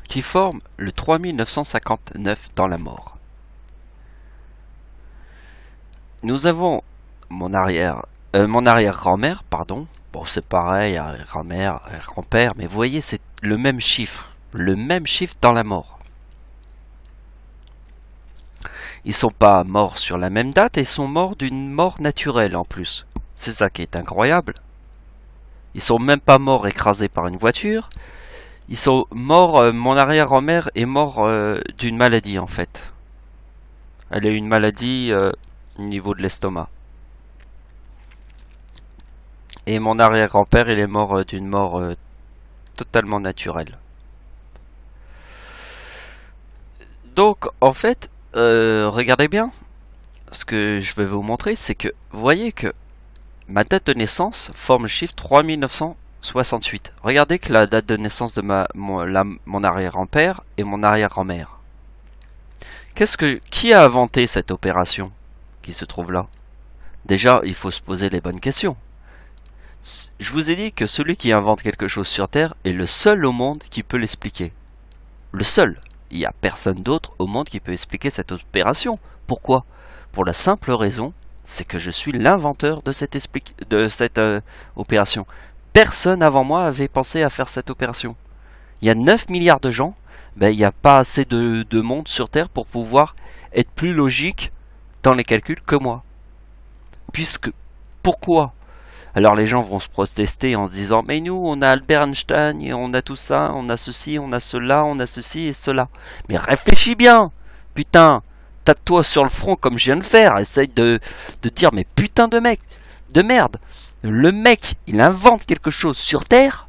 qui forme le 3959 dans la mort. Nous avons mon arrière-grand-mère, pardon. Bon, c'est pareil, arrière-grand-mère, arrière-grand-père, mais vous voyez, c'est le même chiffre dans la mort. Ils sont pas morts sur la même date, et ils sont morts d'une mort naturelle en plus. C'est ça qui est incroyable. Ils sont même pas morts écrasés par une voiture. Ils sont morts, mon arrière-grand-mère est mort d'une maladie en fait. Elle a eu une maladie au niveau de l'estomac. Et mon arrière-grand-père, il est mort d'une mort totalement naturelle. Donc en fait, regardez bien, ce que je vais vous montrer, c'est que vous voyez que ma date de naissance forme le chiffre 3968. Regardez que la date de naissance de mon arrière-grand-père et mon arrière-grand-mère. Qui a inventé cette opération qui se trouve là? Déjà, il faut se poser les bonnes questions. Je vous ai dit que celui qui invente quelque chose sur Terre est le seul au monde qui peut l'expliquer. Le seul. Il n'y a personne d'autre au monde qui peut expliquer cette opération. Pourquoi? Pour la simple raison, c'est que je suis l'inventeur de cette opération. Personne avant moi avait pensé à faire cette opération. Il y a 9 milliards de gens, ben, il n'y a pas assez de monde sur Terre pour pouvoir être plus logique dans les calculs que moi. Pourquoi? Alors les gens vont se protester en se disant mais nous on a Albert Einstein et on a tout ça, on a ceci, on a cela, on a ceci et cela. Mais réfléchis bien, putain, tape-toi sur le front comme je viens de faire. Essaye de dire, mais putain de mec, de merde. Le mec, il invente quelque chose sur Terre.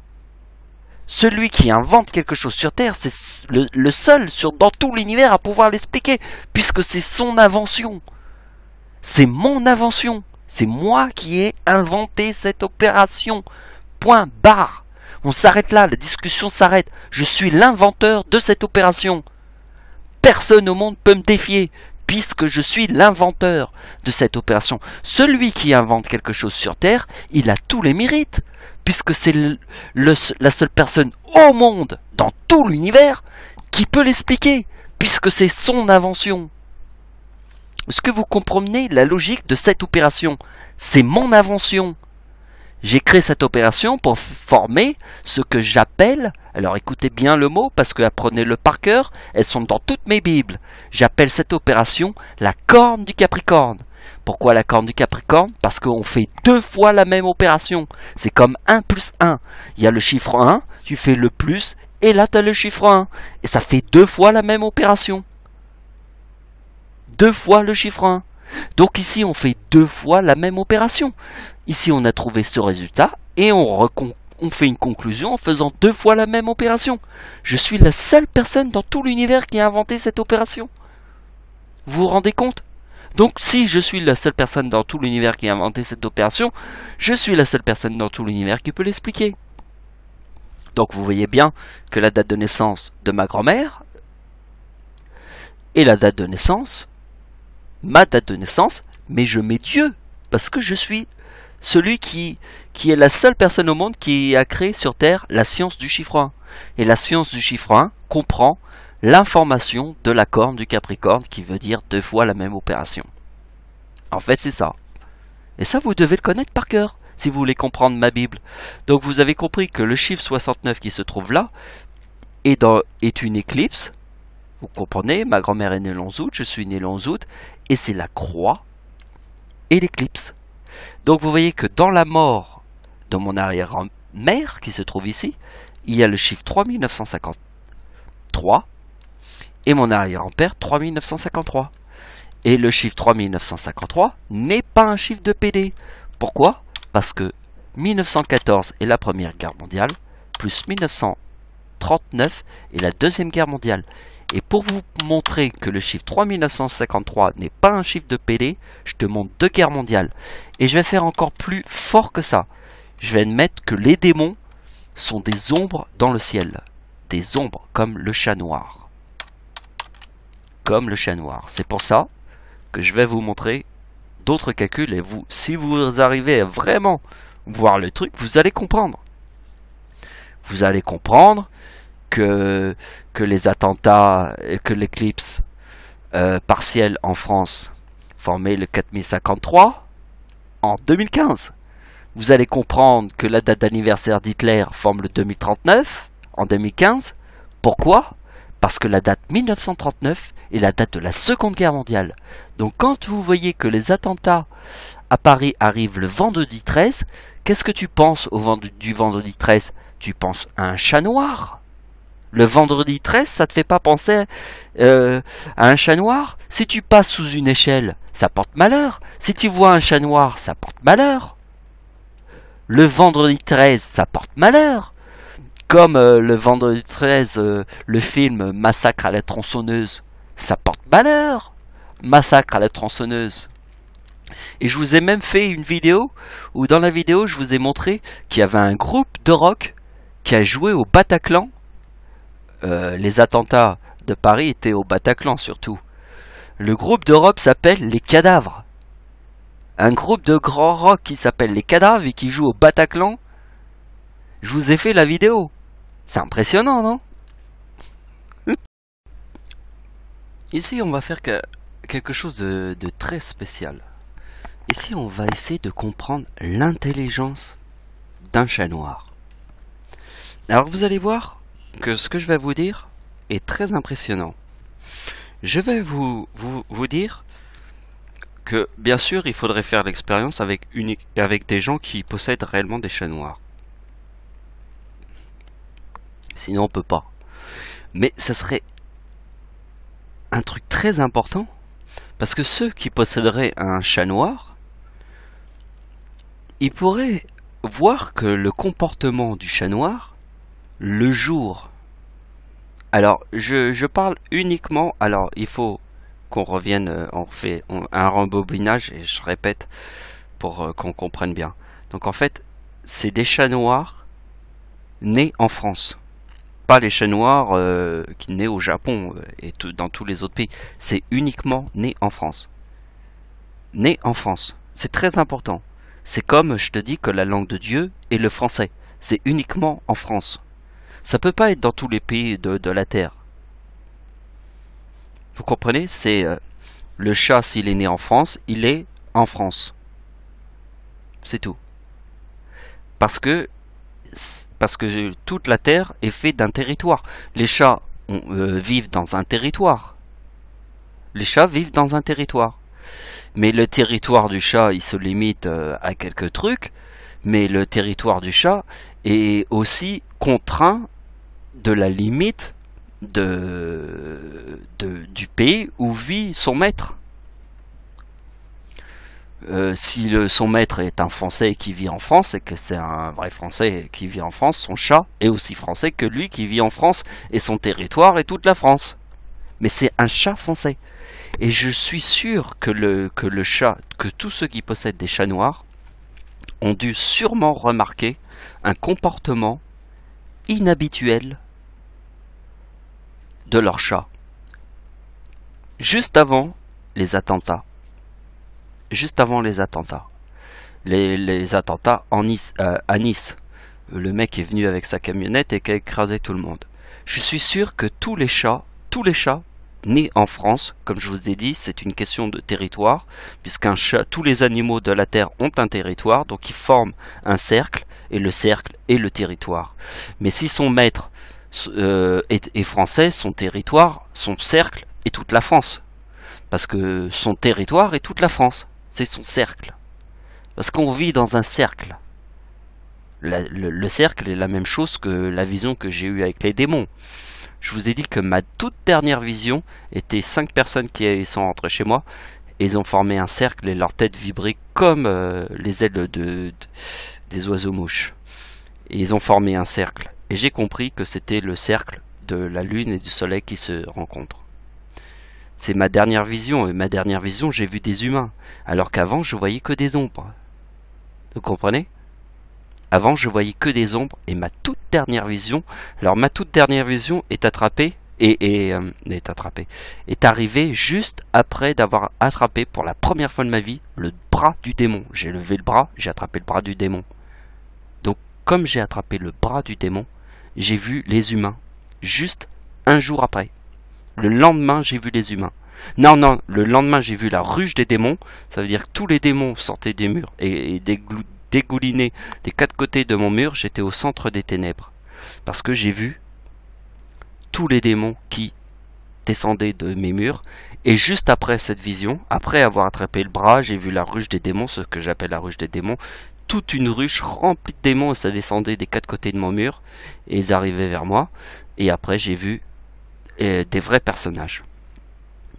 Celui qui invente quelque chose sur Terre, c'est le seul dans tout l'univers à pouvoir l'expliquer, puisque c'est son invention. C'est mon invention. C'est moi qui ai inventé cette opération. Point barre. On s'arrête là, la discussion s'arrête. Je suis l'inventeur de cette opération. Personne au monde peut me défier, puisque je suis l'inventeur de cette opération. Celui qui invente quelque chose sur Terre, il a tous les mérites, puisque c'est la seule personne au monde, dans tout l'univers, qui peut l'expliquer, puisque c'est son invention. Est-ce que vous comprenez la logique de cette opération? C'est mon invention. J'ai créé cette opération pour former ce que j'appelle, alors écoutez bien le mot parce que apprenez-le par cœur, elles sont dans toutes mes bibles. J'appelle cette opération la corne du Capricorne. Pourquoi la corne du Capricorne? Parce qu'on fait 2 fois la même opération. C'est comme 1 plus 1. Il y a le chiffre 1, tu fais le plus, et là tu as le chiffre 1. Et ça fait 2 fois la même opération. 2 fois le chiffre 1. Donc ici on fait 2 fois la même opération. Ici on a trouvé ce résultat et on fait une conclusion en faisant 2 fois la même opération. Je suis la seule personne dans tout l'univers qui a inventé cette opération. Vous vous rendez compte? Donc si je suis la seule personne dans tout l'univers qui a inventé cette opération, je suis la seule personne dans tout l'univers qui peut l'expliquer. Donc vous voyez bien que la date de naissance de ma grand-mère et la date de naissance, ma date de naissance, mais je mets Dieu, parce que je suis celui qui est la seule personne au monde qui a créé sur Terre la science du chiffre 1. Et la science du chiffre 1 comprend l'information de la corne du Capricorne, qui veut dire 2 fois la même opération. En fait, c'est ça. Et ça, vous devez le connaître par cœur, si vous voulez comprendre ma Bible. Donc vous avez compris que le chiffre 69 qui se trouve là est une éclipse. Vous comprenez, ma grand-mère est née le 11 août, je suis né le 11 août, et c'est la croix et l'éclipse. Donc vous voyez que dans la mort de mon arrière-mère, qui se trouve ici, il y a le chiffre 3953, et mon arrière-grand-père 3953. Et le chiffre 3953 n'est pas un chiffre de PD. Pourquoi? Parce que 1914 est la Première Guerre mondiale, plus 1939 est la Deuxième Guerre mondiale. Et pour vous montrer que le chiffre 3953 n'est pas un chiffre de PD, je te montre 2 guerres mondiales. Et je vais faire encore plus fort que ça. Je vais admettre que les démons sont des ombres dans le ciel. Des ombres comme le chat noir. Comme le chat noir. C'est pour ça que je vais vous montrer d'autres calculs. Et vous, si vous arrivez à vraiment voir le truc, vous allez comprendre. Vous allez comprendre que les attentats, que l'éclipse partielle en France formait le 4053 en 2015. Vous allez comprendre que la date d'anniversaire d'Hitler forme le 2039 en 2015. Pourquoi? Parce que la date 1939 est la date de la Seconde Guerre mondiale. Donc quand vous voyez que les attentats à Paris arrivent le vendredi 13, qu'est-ce que tu penses du vendredi 13? Tu penses à un chat noir. Le vendredi 13, ça te fait pas penser à un chat noir? Si tu passes sous une échelle, ça porte malheur. Si tu vois un chat noir, ça porte malheur. Le vendredi 13, ça porte malheur. Comme le vendredi 13, le film Massacre à la tronçonneuse, ça porte malheur. Massacre à la tronçonneuse. Et je vous ai même fait une vidéo où dans la vidéo, je vous ai montré qu'il y avait un groupe de rock qui a joué au Bataclan. Les attentats de Paris étaient au Bataclan surtout. Le groupe de rock s'appelle Les Cadavres. Un groupe de grand rock qui s'appelle Les Cadavres et qui joue au Bataclan. Je vous ai fait la vidéo. C'est impressionnant, non? Ici, on va faire quelque chose de très spécial. Ici, on va essayer de comprendre l'intelligence d'un chat noir. Alors, vous allez voir que ce que je vais vous dire est très impressionnant. Je vais vous dire que, bien sûr, il faudrait faire l'expérience avec des gens qui possèdent réellement des chats noirs. Sinon, on peut pas. Mais ça serait un truc très important, Parce que ceux qui posséderaient un chat noir, ils pourraient voir que le comportement du chat noir, le jour... Alors, je parle uniquement... Alors, il faut qu'on revienne, on fait un rembobinage, et je répète, pour qu'on comprenne bien. Donc en fait, c'est des chats noirs nés en France. Pas les chats noirs qui nés au Japon et dans tous les autres pays. C'est uniquement né en France. Né en France. C'est très important. C'est comme je te dis que la langue de Dieu est le français. C'est uniquement en France. Ça peut pas être dans tous les pays de la Terre. Vous comprenez? C'est le chat, s'il est né en France, il est en France. C'est tout. Parce que toute la Terre est faite d'un territoire. Les chats vivent dans un territoire. Les chats vivent dans un territoire. Mais le territoire du chat, il se limite à quelques trucs. Mais le territoire du chat est aussi contraint de la limite du pays où vit son maître. Si son maître est un Français qui vit en France et que c'est un vrai Français qui vit en France, son chat est aussi français que lui qui vit en France et son territoire est toute la France. Mais c'est un chat français. Et je suis sûr que le chat, que tous ceux qui possèdent des chats noirs ont dû sûrement remarquer un comportement inhabituel de leur chat. Juste avant les attentats. Juste avant les attentats. Les attentats à Nice. Le mec est venu avec sa camionnette et qui a écrasé tout le monde. Je suis sûr que tous les chats nés en France, comme je vous ai dit, c'est une question de territoire, puisqu'un chat, tous les animaux de la Terre ont un territoire, donc ils forment un cercle, et le cercle est le territoire. Mais si son maître est français, son territoire, son cercle est toute la France. Parce que son territoire est toute la France. C'est son cercle. Parce qu'on vit dans un cercle. Le cercle est la même chose que la vision que j'ai eue avec les démons. Je vous ai dit que ma toute dernière vision était 5 personnes qui sont rentrées chez moi. Et ils ont formé un cercle et leur tête vibrait comme les ailes des oiseaux-mouches. Et ils ont formé un cercle. Et j'ai compris que c'était le cercle de la lune et du soleil qui se rencontrent. C'est ma dernière vision, et ma dernière vision, j'ai vu des humains, alors qu'avant, je voyais que des ombres. Vous comprenez? Avant, je voyais que des ombres, et ma toute dernière vision, alors ma toute dernière vision est attrapée, est arrivée juste après d'avoir attrapé, pour la première fois de ma vie, le bras du démon. J'ai levé le bras, j'ai attrapé le bras du démon. Donc, comme j'ai attrapé le bras du démon, j'ai vu les humains, juste un jour après. Le lendemain, j'ai vu les humains. Non, le lendemain, j'ai vu la ruche des démons. Ça veut dire que tous les démons sortaient des murs et dégoulinaient des 4 côtés de mon mur. J'étais au centre des ténèbres. Parce que j'ai vu tous les démons qui descendaient de mes murs. Et juste après cette vision, après avoir attrapé le bras, j'ai vu la ruche des démons, ce que j'appelle la ruche des démons. Toute une ruche remplie de démons, et ça descendait des 4 côtés de mon mur. Et ils arrivaient vers moi. Et après, j'ai vu des vrais personnages.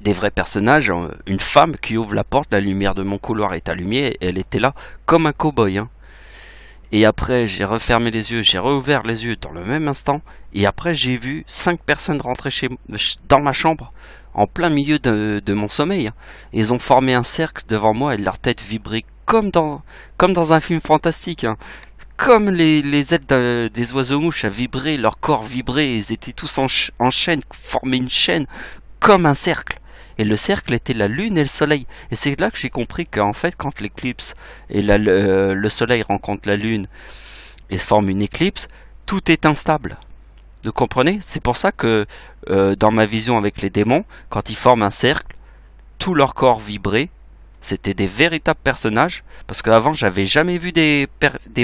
Des vrais personnages, une femme qui ouvre la porte, la lumière de mon couloir est allumée, et elle était là comme un cow-boy. Hein. Et après, j'ai refermé les yeux, j'ai rouvert les yeux dans le même instant, et après, j'ai vu 5 personnes rentrer dans ma chambre, en plein milieu de mon sommeil. Hein. Ils ont formé un cercle devant moi, et leur tête vibrait comme dans un film fantastique. Hein. Comme les ailes des oiseaux-mouches à vibrer, leur corps vibrait, ils étaient tous en chaîne, formaient une chaîne, comme un cercle. Et le cercle était la lune et le soleil. Et c'est là que j'ai compris qu'en fait, quand l'éclipse et le soleil rencontrent la lune et forment une éclipse, tout est instable. Vous comprenez? C'est pour ça que dans ma vision avec les démons, quand ils forment un cercle, tout leur corps vibrait. C'était des véritables personnages, parce qu'avant j'avais jamais vu des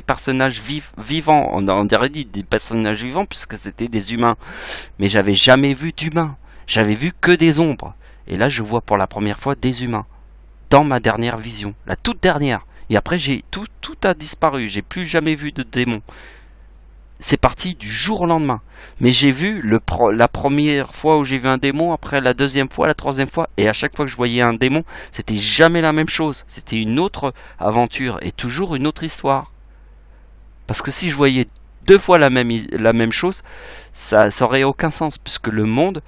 personnages vivants, on aurait dit des personnages vivants puisque c'était des humains, mais j'avais jamais vu d'humains, j'avais vu que des ombres, et là je vois pour la première fois des humains, dans ma dernière vision, la toute dernière, et après tout a disparu, j'ai plus jamais vu de démons, c'est parti du jour au lendemain. Mais j'ai vu la première fois où j'ai vu un démon, après la deuxième fois, la troisième fois, et à chaque fois que je voyais un démon, c'était jamais la même chose. C'était une autre aventure et toujours une autre histoire. Parce que si je voyais deux fois la même chose, ça aurait aucun sens, puisque le monde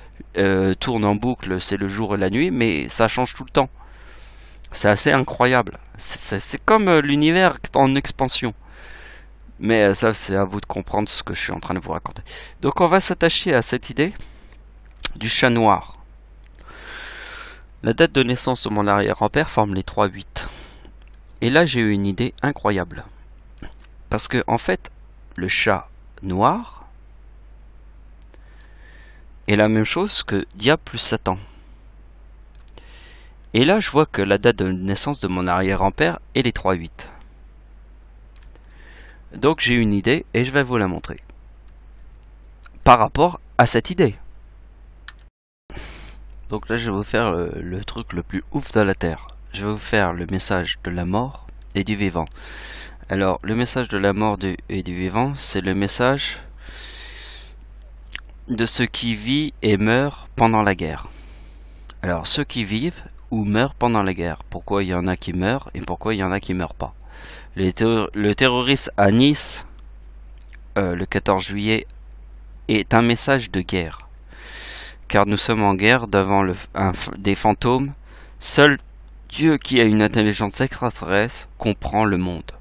tourne en boucle, c'est le jour et la nuit, mais ça change tout le temps. C'est assez incroyable. C'est comme l'univers en expansion. Mais ça, c'est à vous de comprendre ce que je suis en train de vous raconter. Donc on va s'attacher à cette idée du chat noir. La date de naissance de mon arrière-grand-père forme les 3-8. Et là, j'ai eu une idée incroyable. Parce que, en fait, le chat noir est la même chose que diable plus Satan. Et là, je vois que la date de naissance de mon arrière-grand-père est les 3-8. Donc j'ai une idée et je vais vous la montrer. Par rapport à cette idée. Donc là je vais vous faire le truc le plus ouf de la Terre. Je vais vous faire le message de la mort et du vivant. Alors le message de la mort et du vivant, c'est le message de ceux qui vivent et meurent pendant la guerre. Alors ceux qui vivent ou meurent pendant la guerre. Pourquoi il y en a qui meurent et pourquoi il y en a qui meurent pas. Le terroriste à Nice, le 14 juillet, est un message de guerre. Car nous sommes en guerre devant des fantômes. Seul Dieu qui a une intelligence extraterrestre comprend le monde.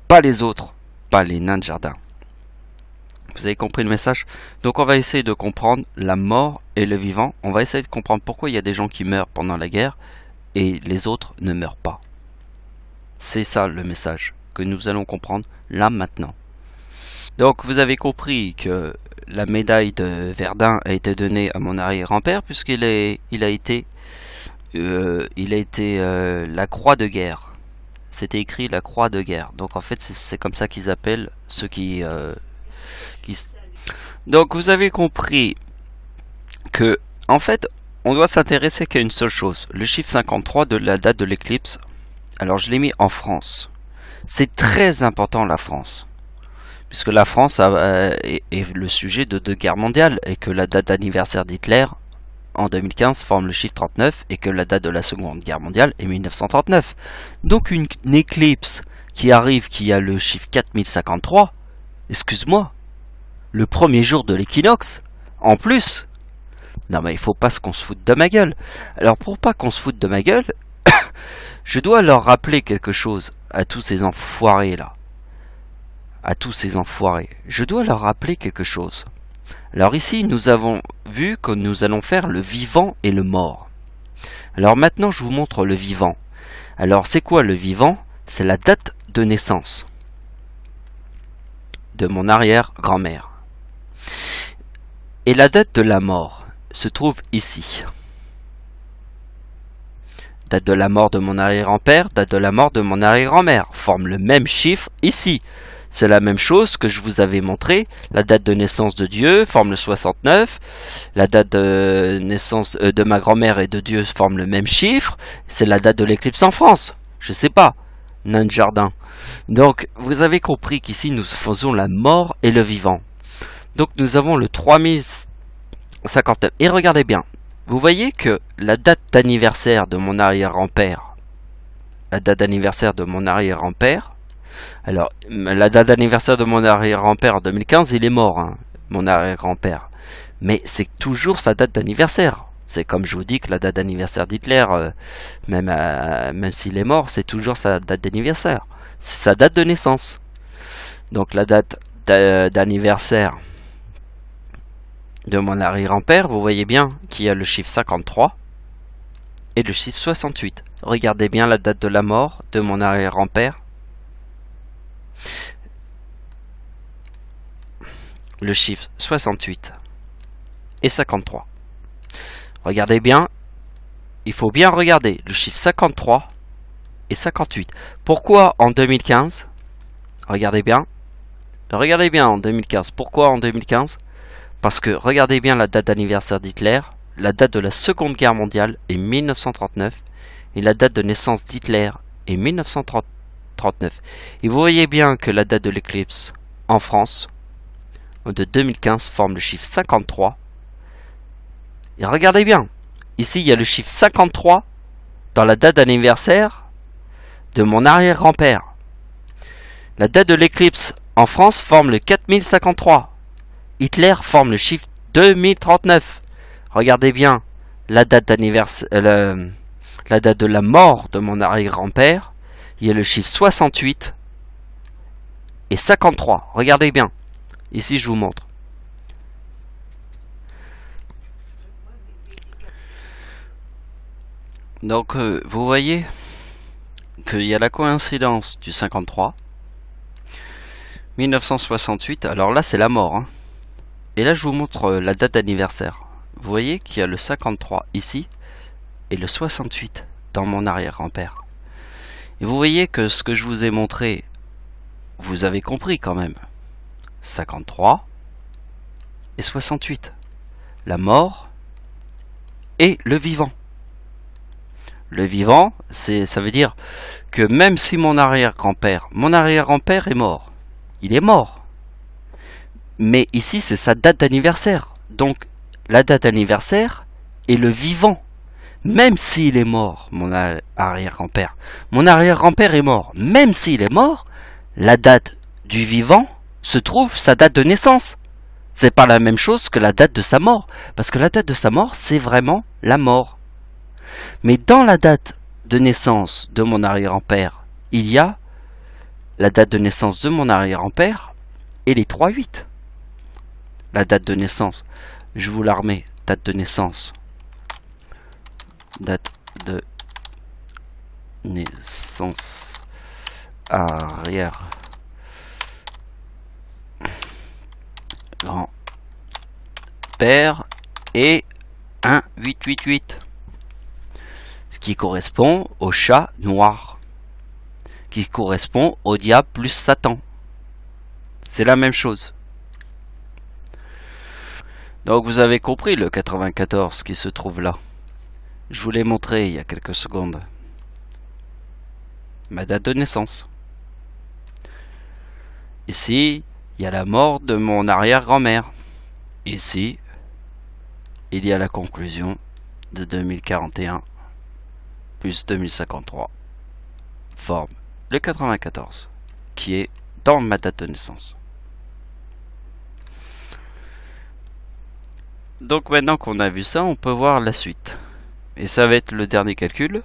Pas les autres, pas les nains de jardin. Vous avez compris le message? Donc on va essayer de comprendre la mort et le vivant. On va essayer de comprendre pourquoi il y a des gens qui meurent pendant la guerre et les autres ne meurent pas. C'est ça le message que nous allons comprendre là maintenant. Donc vous avez compris que la médaille de Verdun a été donnée à mon arrière-grand-père puisqu'il a été la croix de guerre. C'était écrit la croix de guerre. Donc en fait c'est comme ça qu'ils appellent ceux qui... Donc vous avez compris que en fait on doit s'intéresser qu'à une seule chose. Le chiffre 53 de la date de l'éclipse. Alors je l'ai mis en France. C'est très important la France. Puisque la France est le sujet de 2 guerres mondiales. Et que la date d'anniversaire d'Hitler en 2015 forme le chiffre 39. Et que la date de la seconde guerre mondiale est 1939. Donc une éclipse qui arrive qui a le chiffre 4053. Excuse-moi. Le premier jour de l'équinoxe. En plus. Non mais il faut pas qu'on se foute de ma gueule. Alors pour pas qu'on se foute de ma gueule... Je dois leur rappeler quelque chose à tous ces enfoirés là. À tous ces enfoirés. Je dois leur rappeler quelque chose. Alors ici, nous avons vu que nous allons faire le vivant et le mort. Alors maintenant, je vous montre le vivant. Alors c'est quoi le vivant? C'est la date de naissance de mon arrière-grand-mère. Et la date de la mort se trouve ici. Date de la mort de mon arrière-grand-père, date de la mort de mon arrière-grand-mère, forment le même chiffre ici. C'est la même chose que je vous avais montré. La date de naissance de Dieu forme le 69. La date de naissance de ma grand-mère et de Dieu forme le même chiffre. C'est la date de l'éclipse en France. Je sais pas. Nain de jardin. Donc, vous avez compris qu'ici, nous faisons la mort et le vivant. Donc, nous avons le 3059. Et regardez bien. Vous voyez que la date d'anniversaire de mon arrière-grand-père, alors la date d'anniversaire de mon arrière-grand-père en 2015, il est mort, hein, mon arrière-grand-père. Mais c'est toujours sa date d'anniversaire. C'est comme je vous dis que la date d'anniversaire d'Hitler, même s'il est mort, c'est toujours sa date d'anniversaire. C'est sa date de naissance. Donc la date d'anniversaire de mon arrière-grand-père, vous voyez bien qu'il y a le chiffre 53 et le chiffre 68. Regardez bien la date de la mort de mon arrière-grand-père. Le chiffre 68 et 53. Regardez bien, il faut bien regarder le chiffre 53 et 58. Pourquoi en 2015? Regardez bien en 2015. Pourquoi en 2015? Parce que regardez bien la date d'anniversaire d'Hitler, la date de la Seconde Guerre mondiale est 1939 et la date de naissance d'Hitler est 1939. Et vous voyez bien que la date de l'éclipse en France de 2015 forme le chiffre 53. Et regardez bien, ici il y a le chiffre 53 dans la date d'anniversaire de mon arrière-grand-père. La date de l'éclipse en France forme le 4053. Hitler forme le chiffre 2039. Regardez bien la date d'anniversaire, la date de la mort de mon arrière-grand-père. Il y a le chiffre 68 et 53. Regardez bien. Ici, je vous montre. Donc, vous voyez qu'il y a la coïncidence du 53. 1968, alors là, c'est la mort. Hein. Et là, je vous montre la date d'anniversaire. Vous voyez qu'il y a le 53 ici et le 68 dans mon arrière-grand-père. Et vous voyez que ce que je vous ai montré, vous avez compris quand même. 53 et 68. La mort et le vivant. Le vivant, ça veut dire que même si mon arrière-grand-père est mort. Il est mort. Mais ici, c'est sa date d'anniversaire. Donc, la date d'anniversaire est le vivant. Même s'il est mort, mon arrière-grand-père. Mon arrière-grand-père est mort. Même s'il est mort, la date du vivant se trouve sa date de naissance. C'est pas la même chose que la date de sa mort. Parce que la date de sa mort, c'est vraiment la mort. Mais dans la date de naissance de mon arrière-grand-père, il y a la date de naissance de mon arrière-grand-père et les 3-8. La date de naissance, je vous la remets. Date de naissance. Date de naissance arrière grand-père et 1888. Ce qui correspond au chat noir. Qui correspond au diable plus Satan. C'est la même chose. Donc vous avez compris le 94 qui se trouve là. Je vous l'ai montré il y a quelques secondes. Ma date de naissance. Ici, il y a la mort de mon arrière-grand-mère. Ici, il y a la conclusion de 2041 plus 2053 forme le 94 qui est dans ma date de naissance. Donc maintenant qu'on a vu ça, on peut voir la suite. Et ça va être le dernier calcul.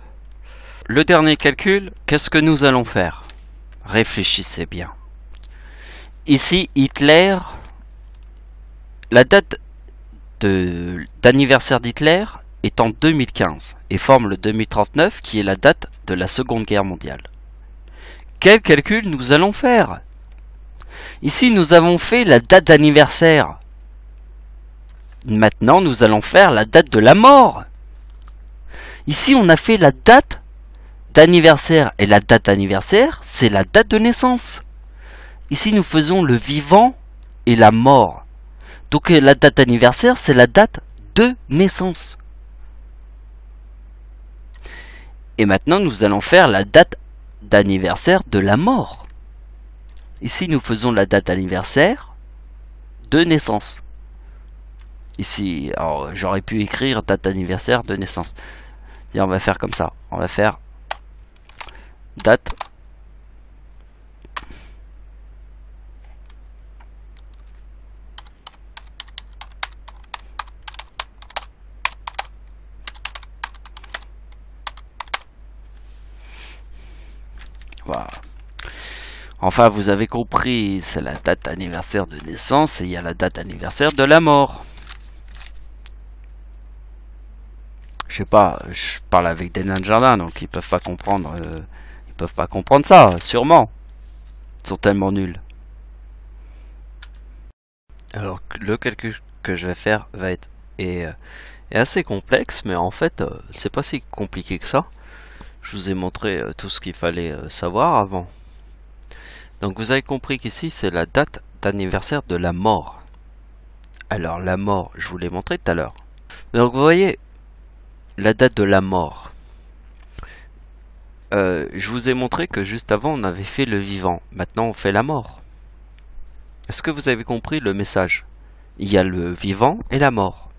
Le dernier calcul, qu'est-ce que nous allons faire? Réfléchissez bien. Ici, Hitler, la date d'anniversaire d'Hitler est en 2015 et forme le 2039 qui est la date de la Seconde Guerre mondiale. Quel calcul nous allons faire? Ici, nous avons fait la date d'anniversaire. Maintenant, nous allons faire la date de la mort. Ici, on a fait la date d'anniversaire. Et la date d'anniversaire, c'est la date de naissance. Ici, nous faisons le vivant et la mort. Donc, la date d'anniversaire, c'est la date de naissance. Et maintenant, nous allons faire la date d'anniversaire de la mort. Ici, nous faisons la date d'anniversaire de naissance. Ici, alors j'aurais pu écrire date d'anniversaire de naissance. Et on va faire comme ça. On va faire date voilà. Enfin, vous avez compris, c'est la date d'anniversaire de naissance et il y a la date d'anniversaire de la mort. Je sais pas, je parle avec des nains de jardin, donc ils peuvent pas comprendre. Ils peuvent pas comprendre ça, sûrement. Ils sont tellement nuls. Alors, le calcul que je vais faire est assez complexe, mais en fait, c'est pas si compliqué que ça. Je vous ai montré tout ce qu'il fallait savoir avant. Donc vous avez compris qu'ici c'est la date d'anniversaire de la mort. Alors la mort, je vous l'ai montré tout à l'heure. Donc vous voyez, la date de la mort. Je vous ai montré que juste avant on avait fait le vivant. Maintenant on fait la mort. Est-ce que vous avez compris le message? Il y a le vivant et la mort.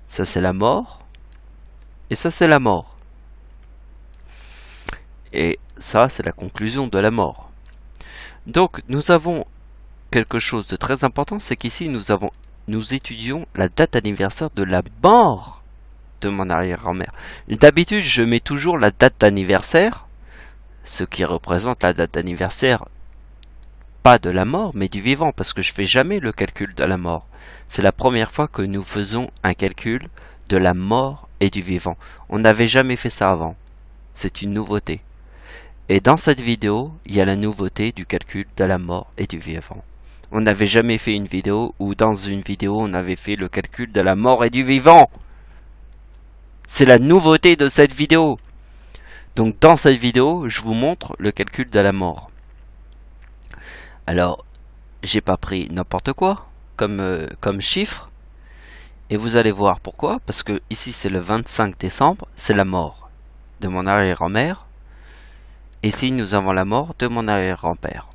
Ça c'est la mort. Et ça c'est la mort. Et ça c'est la conclusion de la mort. Donc nous avons quelque chose de très important, c'est qu'ici nous étudions la date anniversaire de la mort de mon arrière-grand-mère. D'habitude je mets toujours la date d'anniversaire, ce qui représente la date d'anniversaire pas de la mort mais du vivant, parce que je fais jamais le calcul de la mort. C'est la première fois que nous faisons un calcul de la mort et du vivant. On n'avait jamais fait ça avant. C'est une nouveauté. Et dans cette vidéo, il y a la nouveauté du calcul de la mort et du vivant. On n'avait jamais fait une vidéo où dans une vidéo on avait fait le calcul de la mort et du vivant. C'est la nouveauté de cette vidéo. Donc dans cette vidéo, je vous montre le calcul de la mort. Alors, j'ai pas pris n'importe quoi comme chiffre. Et vous allez voir pourquoi. Parce que ici c'est le 25 décembre, c'est la mort de mon arrière-grand-mère. Ici nous avons la mort de mon arrière-grand-père.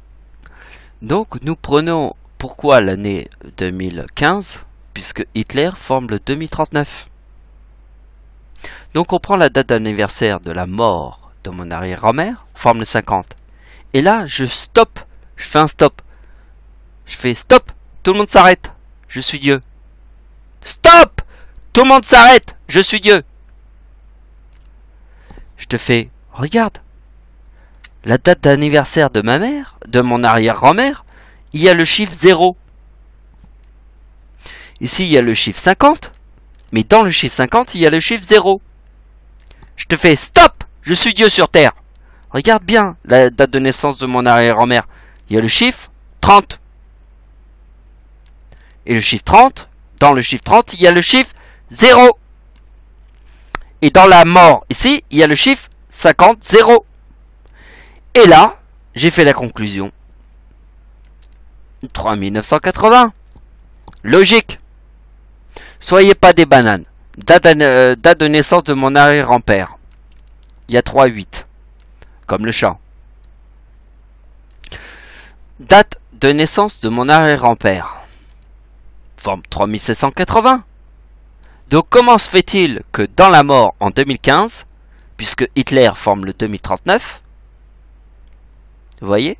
Donc nous prenons pourquoi l'année 2015, puisque Hitler forme le 2039. Donc on prend la date d'anniversaire de la mort de mon arrière-grand-mère, forme le 50. Et là je stoppe, je fais un stop. Je fais stop, tout le monde s'arrête, je suis Dieu. Stop, tout le monde s'arrête, je suis Dieu. Je te fais, regarde, la date d'anniversaire de ma mère, de mon arrière-grand-mère, il y a le chiffre 0. Ici, il y a le chiffre 50, mais dans le chiffre 50, il y a le chiffre 0. Je te fais stop, je suis Dieu sur terre. Regarde bien la date de naissance de mon arrière-grand-mère. Il y a le chiffre 30. Et le chiffre 30, dans le chiffre 30, il y a le chiffre 0. Et dans la mort, ici, il y a le chiffre 50, 0. Et là, j'ai fait la conclusion. 3980. Logique. Soyez pas des bananes. Date de naissance de mon arrière-grand-père. Il y a 3-8. Comme le chat. Date de naissance de mon arrière-grand-père. Forme 3780. Donc comment se fait-il que dans la mort en 2015, puisque Hitler forme le 2039, vous voyez,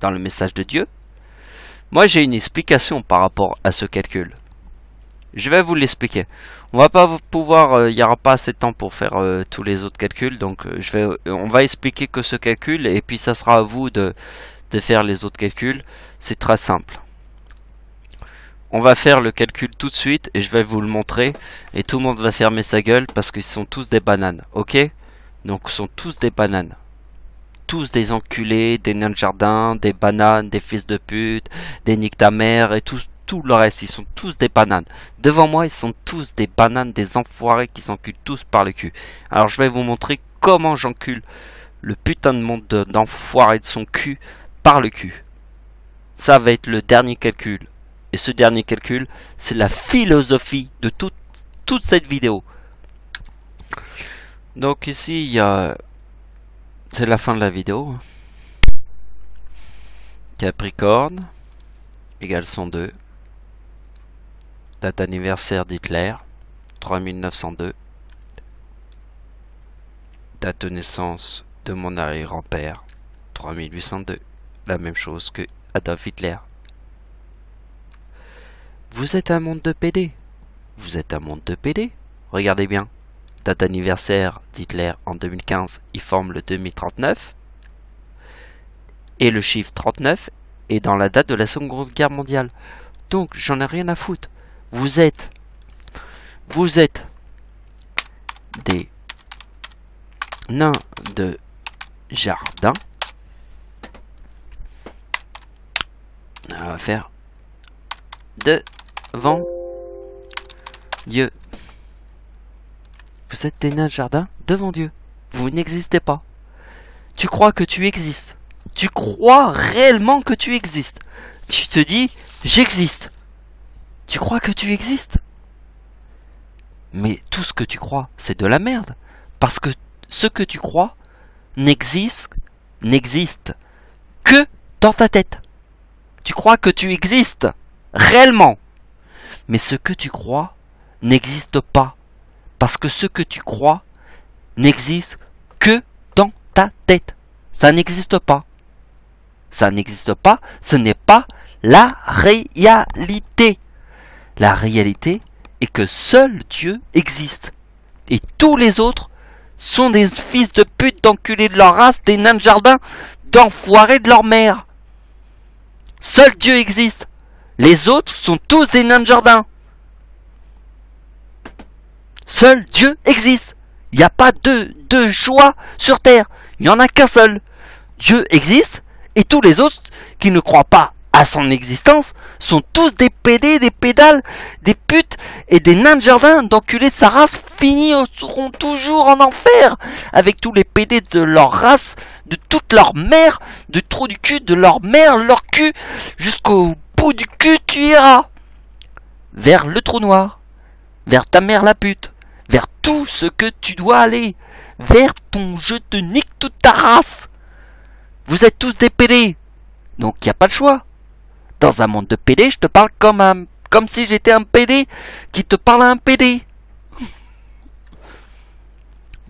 dans le message de Dieu, moi j'ai une explication par rapport à ce calcul. Je vais vous l'expliquer. On va pas pouvoir, il n'y aura pas assez de temps pour faire tous les autres calculs, donc on va expliquer que ce calcul, et puis ça sera à vous de faire les autres calculs. C'est très simple. On va faire le calcul tout de suite et je vais vous le montrer. Et tout le monde va fermer sa gueule parce qu'ils sont tous des bananes. Ok? Donc ils sont tous des bananes. Tous des enculés, des nains de jardin, des bananes, des fils de pute, des nique ta mère et tout le reste. Ils sont tous des bananes. Devant moi, ils sont tous des bananes, des enfoirés qui s'enculent tous par le cul. Alors je vais vous montrer comment j'encule le putain de monde d'enfoiré de son cul par le cul. Ça va être le dernier calcul. Et ce dernier calcul, c'est la philosophie de toute cette vidéo. Donc ici, il y a... C'est la fin de la vidéo. Capricorne égale 102. Date anniversaire d'Hitler, 3902. Date de naissance de mon arrière-grand-père, 3802. La même chose que Adolf Hitler. Vous êtes un monde de PD. Vous êtes un monde de PD. Regardez bien. Date d'anniversaire d'Hitler en 2015, il forme le 2039. Et le chiffre 39 est dans la date de la Seconde Guerre mondiale. Donc, j'en ai rien à foutre. Vous êtes des nains de jardin. On va faire devant Dieu. Vous êtes des nains de jardin devant Dieu. Vous n'existez pas. Tu crois que tu existes. Tu crois réellement que tu existes. Tu te dis, j'existe. Tu crois que tu existes. Mais tout ce que tu crois, c'est de la merde. Parce que ce que tu crois n'existe que dans ta tête. Tu crois que tu existes réellement. Mais ce que tu crois n'existe pas. Parce que ce que tu crois n'existe que dans ta tête. Ça n'existe pas. Ça n'existe pas, ce n'est pas la réalité. La réalité est que seul Dieu existe. Et tous les autres sont des fils de pute, d'enculés de leur race, des nains de jardin, d'enfoirés de leur mère. Seul Dieu existe. Les autres sont tous des nains de jardin. Seul Dieu existe. Il n'y a pas deux choix sur terre. Il n'y en a qu'un seul. Dieu existe. Et tous les autres qui ne croient pas à son existence sont tous des pédés, des pédales, des putes et des nains de jardin, d'enculés de sa race, finiront toujours en enfer avec tous les pédés de leur race, de toute leur mère, du trou du cul de leur mère, leur cul, jusqu'au bout du cul tu iras. Vers le trou noir, vers ta mère la pute, vers tout ce que tu dois aller, vers ton je te nique toute ta race. Vous êtes tous des pédés, donc il n'y a pas de choix. Dans un monde de pédés, je te parle comme si j'étais un pédé qui te parle à un pédé.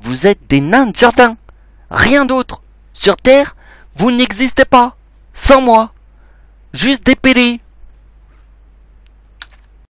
Vous êtes des nains de jardin, rien d'autre. Sur Terre, vous n'existez pas, sans moi. Juste des pédés.